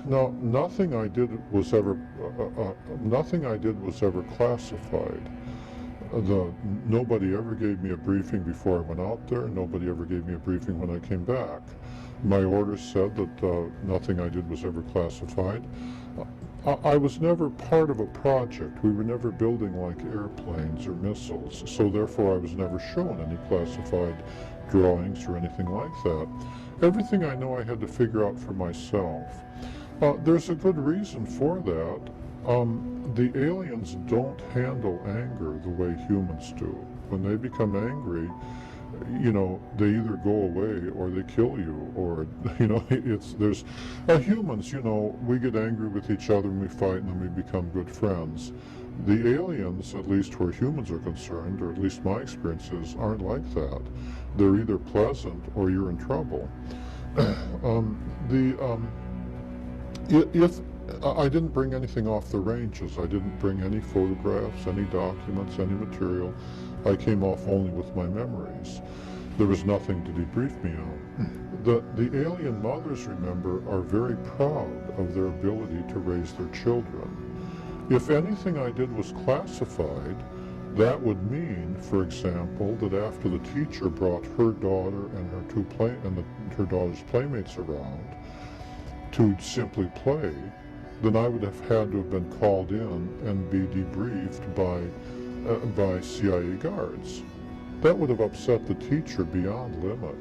[SPEAKER 2] Now, nothing I did was ever classified. Nobody ever gave me a briefing before I went out there. Nobody ever gave me a briefing when I came back. My orders said that nothing I did was ever classified. I was never part of a project. We were never building like airplanes or missiles, so therefore I was never shown any classified drawings or anything like that. Everything I know I had to figure out for myself. There's a good reason for that. The aliens don't handle anger the way humans do. When they become angry, you know, they either go away or they kill you, or, you know, humans, you know, we get angry with each other and we fight and then we become good friends. The aliens, at least where humans are concerned, or at least my experiences, aren't like that. They're either pleasant or you're in trouble. If I didn't bring anything off the ranges, I didn't bring any photographs, any documents, any material. I came off only with my memories. There was nothing to debrief me on. The alien mothers, remember, are very proud of their ability to raise their children. If anything I did was classified, that would mean, for example, that after the teacher brought her daughter and her daughter's playmates around to simply play, then I would have had to have been called in and be debriefed by CIA guards. That would have upset the teacher beyond limit.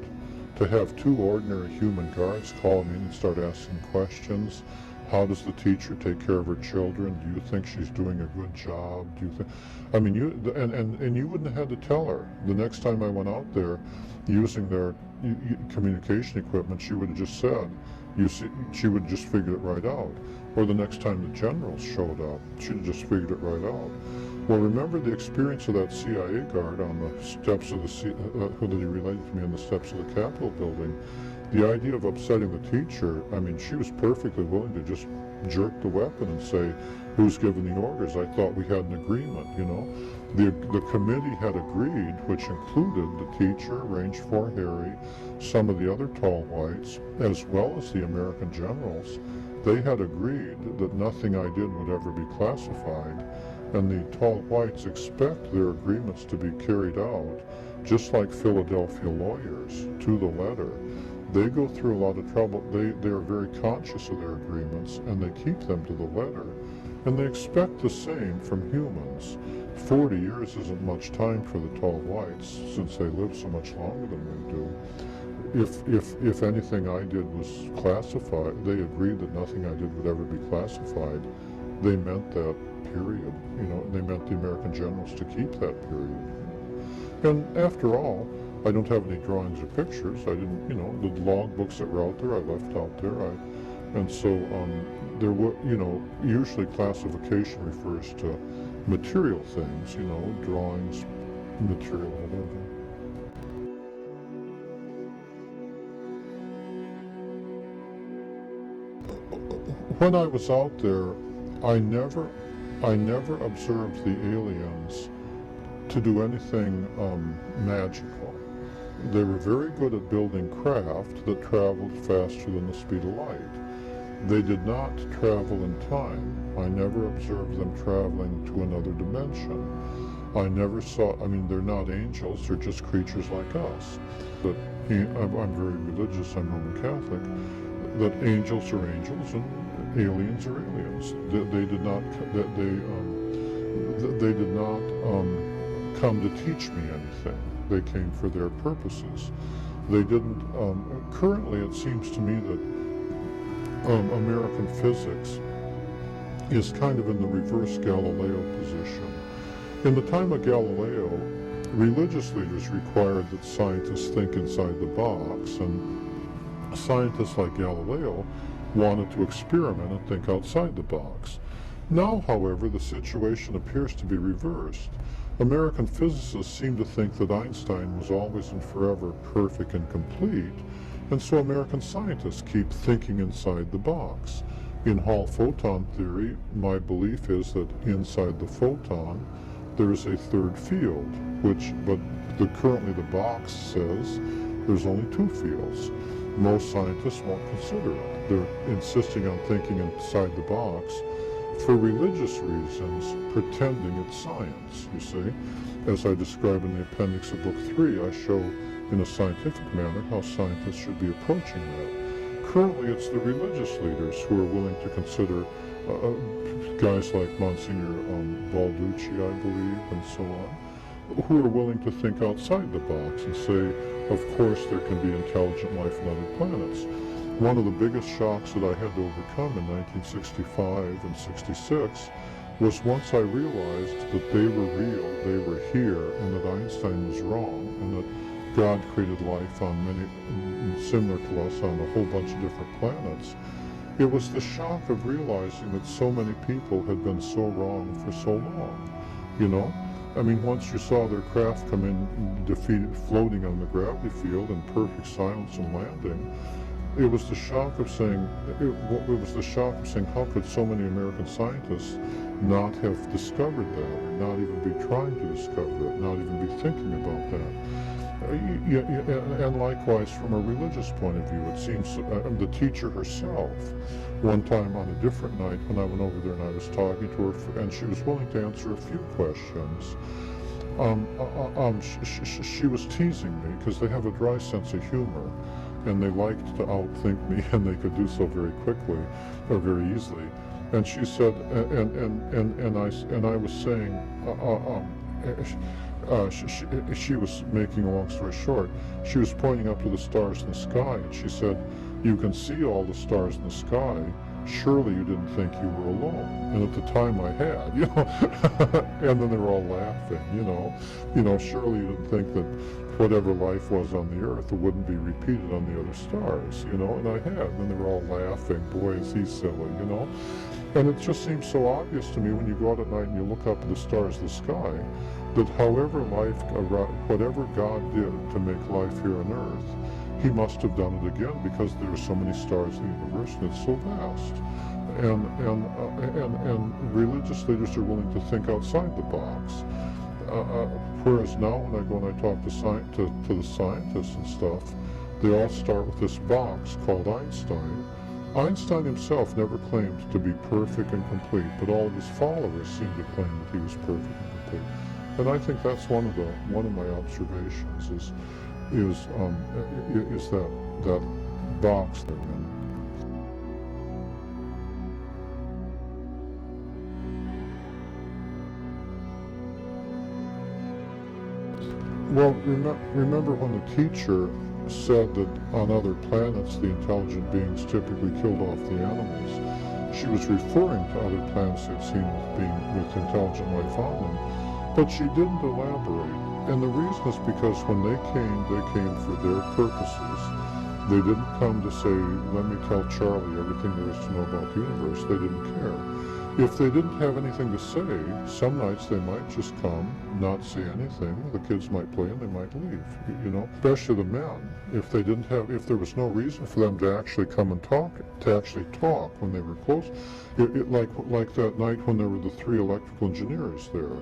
[SPEAKER 2] To have two ordinary human guards call me in and start asking questions. How does the teacher take care of her children? Do you think she's doing a good job? Do you think? I mean, you wouldn't have had to tell her. The next time I went out there, using their communication equipment, she would have just said, she would have just figured it right out. Or the next time the generals showed up, she'd have just figured it right out. Well, remember the experience of that CIA guard on the steps of who he related to me on the steps of the Capitol building. The idea of upsetting the teacher, I mean, she was perfectly willing to just jerk the weapon and say, who's giving the orders? I thought we had an agreement, you know. The committee had agreed, which included the teacher, Range 4 Harry, some of the other tall whites, as well as the American generals. They had agreed that nothing I did would ever be classified, and the tall whites expect their agreements to be carried out, just like Philadelphia lawyers, to the letter. They go through a lot of trouble. They are very conscious of their agreements, and they keep them to the letter, and they expect the same from humans. 40 years isn't much time for the tall whites, since they live so much longer than we do. If anything I did was classified, they agreed that nothing I did would ever be classified. They meant that period, you know, they meant the American generals to keep that period. And after all, I don't have any drawings or pictures. I didn't, the log books that were out there, I left out there. And so there were, usually classification refers to material things, drawings, material, whatever. When I was out there, I never observed the aliens to do anything magical. They were very good at building craft that traveled faster than the speed of light. They did not travel in time. I never observed them traveling to another dimension. I never saw, they're not angels, they're just creatures like us. But I'm very religious, I'm Roman Catholic, that angels are angels and aliens are aliens. They did not come to teach me anything. They came for their purposes. They didn't. Currently, it seems to me that American physics is kind of in the reverse Galileo position. In the time of Galileo, religious leaders required that scientists think inside the box, and scientists like Galileo wanted to experiment and think outside the box. Now, however, the situation appears to be reversed. American physicists seem to think that Einstein was always and forever perfect and complete, and so American scientists keep thinking inside the box. In Hall photon theory, my belief is that inside the photon there is a third field, but currently the box says there's only two fields. Most scientists won't consider it. They're insisting on thinking inside the box for religious reasons, pretending it's science, you see. As I describe in the appendix of Book 3, I show in a scientific manner how scientists should be approaching that. Currently, it's the religious leaders who are willing to consider guys like Monsignor Balducci, I believe, and so on, who are willing to think outside the box and say, of course, there can be intelligent life on other planets. One of the biggest shocks that I had to overcome in 1965 and 66 was once I realized that they were real, they were here, and that Einstein was wrong, and that God created life on many, similar to us, on a whole bunch of different planets. It was the shock of realizing that so many people had been so wrong for so long, once you saw their craft come in defeated, floating on the gravity field in perfect silence and landing, it was the shock of saying, how could so many American scientists not have discovered that, or not even be trying to discover it, not even be thinking about that? And likewise, from a religious point of view, it seems the teacher herself, one time on a different night when I went over there and I was talking to her, and she was willing to answer a few questions, she was teasing me because they have a dry sense of humor, and they liked to outthink me, and they could do so very quickly or very easily. And she said, and I was saying, she was making a long story short. She was pointing up to the stars in the sky, and she said, "You can see all the stars in the sky. Surely you didn't think you were alone." And at the time I had, and then they were all laughing, surely you didn't think that whatever life was on the earth, it wouldn't be repeated on the other stars, and I had, and they were all laughing, boy, is he silly, And it just seems so obvious to me when you go out at night and you look up at the stars of the sky, that whatever God did to make life here on earth, he must have done it again, because there are so many stars in the universe and it's so vast. And religious leaders are willing to think outside the box. Whereas now when I go and I talk to the scientists and stuff, they all start with this box called Einstein. Einstein himself never claimed to be perfect and complete, but all of his followers seem to claim that he was perfect and complete. And I think that's one of my observations is that box they're in. Well, remember when the teacher said that on other planets the intelligent beings typically killed off the animals? She was referring to other planets they'd seen with intelligent life on them, but she didn't elaborate. And the reason is because when they came for their purposes. They didn't come to say, let me tell Charlie everything there is to know about the universe. They didn't care. If they didn't have anything to say, some nights they might just come, not say anything. The kids might play and they might leave, you know, especially the men. If there was no reason for them to actually come and talk, when they were close, like that night when there were the 3 electrical engineers there.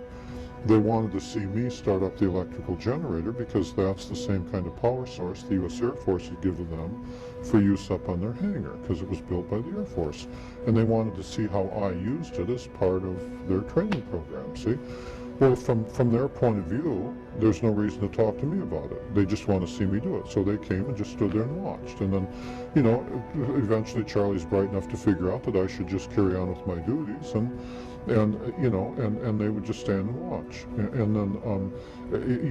[SPEAKER 2] They wanted to see me start up the electrical generator because that's the same kind of power source the U.S. Air Force had given them for use up on their hangar because it was built by the Air Force. And they wanted to see how I used it as part of their training program, see? Well, from their point of view, there's no reason to talk to me about it. They just want to see me do it. So they came and just stood there and watched. And then, you know, eventually Charlie's bright enough to figure out that I should just carry on with my duties, and you know, and they would just stand and watch. And then,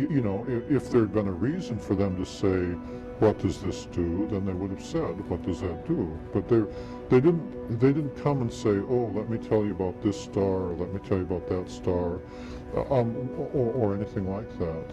[SPEAKER 2] you know, if there'd been a reason for them to say, what does this do, then they would have said, what does that do? But they didn't come and say, oh, let me tell you about this star, or let me tell you about that star, or anything like that.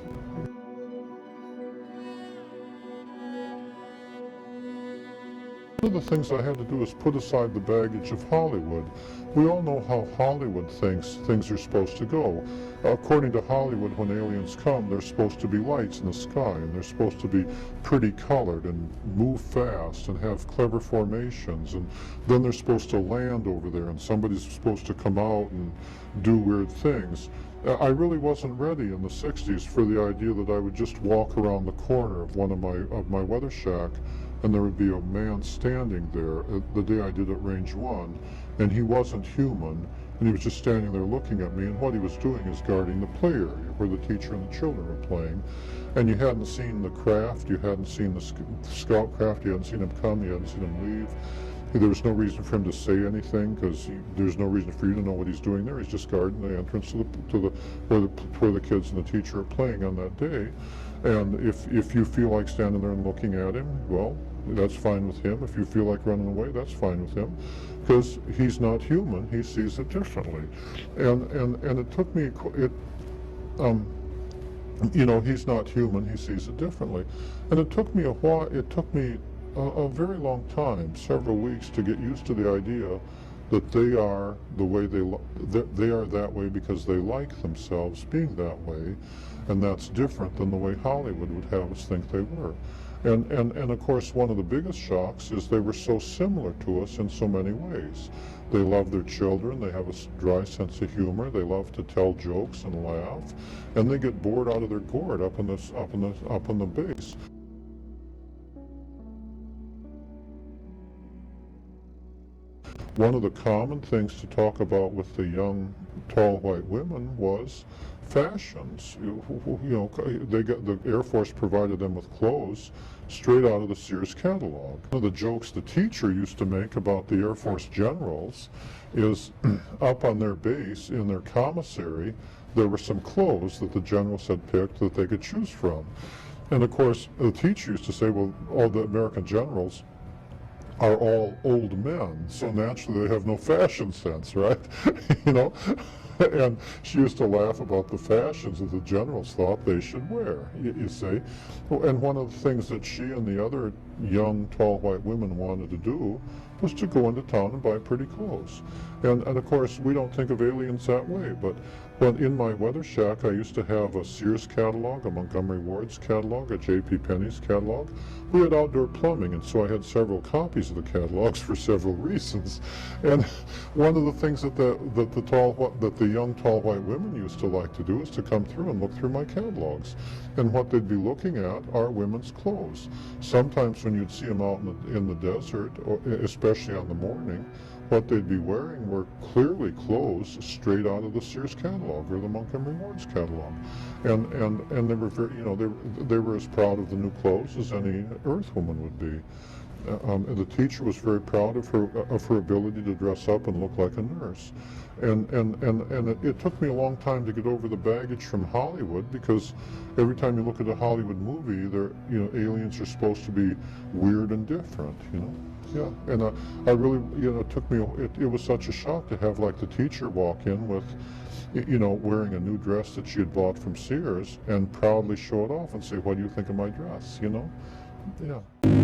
[SPEAKER 2] One of the things I had to do is put aside the baggage of Hollywood. We all know how Hollywood thinks things are supposed to go. According to Hollywood, when aliens come, there's supposed to be lights in the sky, and they're supposed to be pretty colored and move fast and have clever formations, and then they're supposed to land over there, and somebody's supposed to come out and do weird things. I really wasn't ready in the 60s for the idea that I would just walk around the corner of one of my weather shack and there would be a man standing there the day I did at Range 1, and he wasn't human, and he was just standing there looking at me, and what he was doing is guarding the play area where the teacher and the children were playing. And you hadn't seen the craft, you hadn't seen the scout craft, you hadn't seen him come, you hadn't seen him leave. There was no reason for him to say anything because there's no reason for you to know what he's doing there. He's just guarding the entrance to where the kids and the teacher are playing on that day. And if you feel like standing there and looking at him, well, that's fine with him. If you feel like running away, that's fine with him, because he's not human. He sees it differently, and it took me you know, he's not human. He sees it differently, and it took me a while. It took me a very long time, several weeks, to get used to the idea that they are the way they are that way because they like themselves being that way, and that's different than the way Hollywood would have us think they were. And of course, one of the biggest shocks is they were so similar to us in so many ways. They love their children, they have a dry sense of humor, they love to tell jokes and laugh, and they get bored out of their gourd up on the base. One of the common things to talk about with the young, tall white women was fashions. You know, the Air Force provided them with clothes straight out of the Sears catalog. One of the jokes the teacher used to make about the Air Force generals is up on their base, in their commissary, there were some clothes that the generals had picked that they could choose from. And of course, the teacher used to say, well, all the American generals are all old men, so naturally they have no fashion sense, right? You know? And she used to laugh about the fashions that the generals thought they should wear, you see. And one of the things that she and the other young, tall white women wanted to do was to go into town and buy pretty clothes. And of course, we don't think of aliens that way, but when in my weather shack, I used to have a Sears catalog, a Montgomery Ward's catalog, a J.P. Penney's catalog. We had outdoor plumbing, and so I had several copies of the catalogs for several reasons. And one of the things that the young tall white women used to like to do is to come through and look through my catalogs. And what they'd be looking at are women's clothes. Sometimes when you'd see them out in the desert, or especially on the morning, what they'd be wearing were clearly clothes straight out of the Sears catalog or the Montgomery Ward's catalog, and they were very, you know, they were as proud of the new clothes as any Earthwoman would be. And the teacher was very proud of her ability to dress up and look like a nurse. And it took me a long time to get over the baggage from Hollywood, because every time you look at a Hollywood movie, you know, aliens are supposed to be weird and different, you know. Yeah, and I really, you know, it took me me, it was such a shock to have like the teacher walk in with, you know, wearing a new dress that she had bought from Sears and proudly show it off and say, what do you think of my dress, you know? Yeah.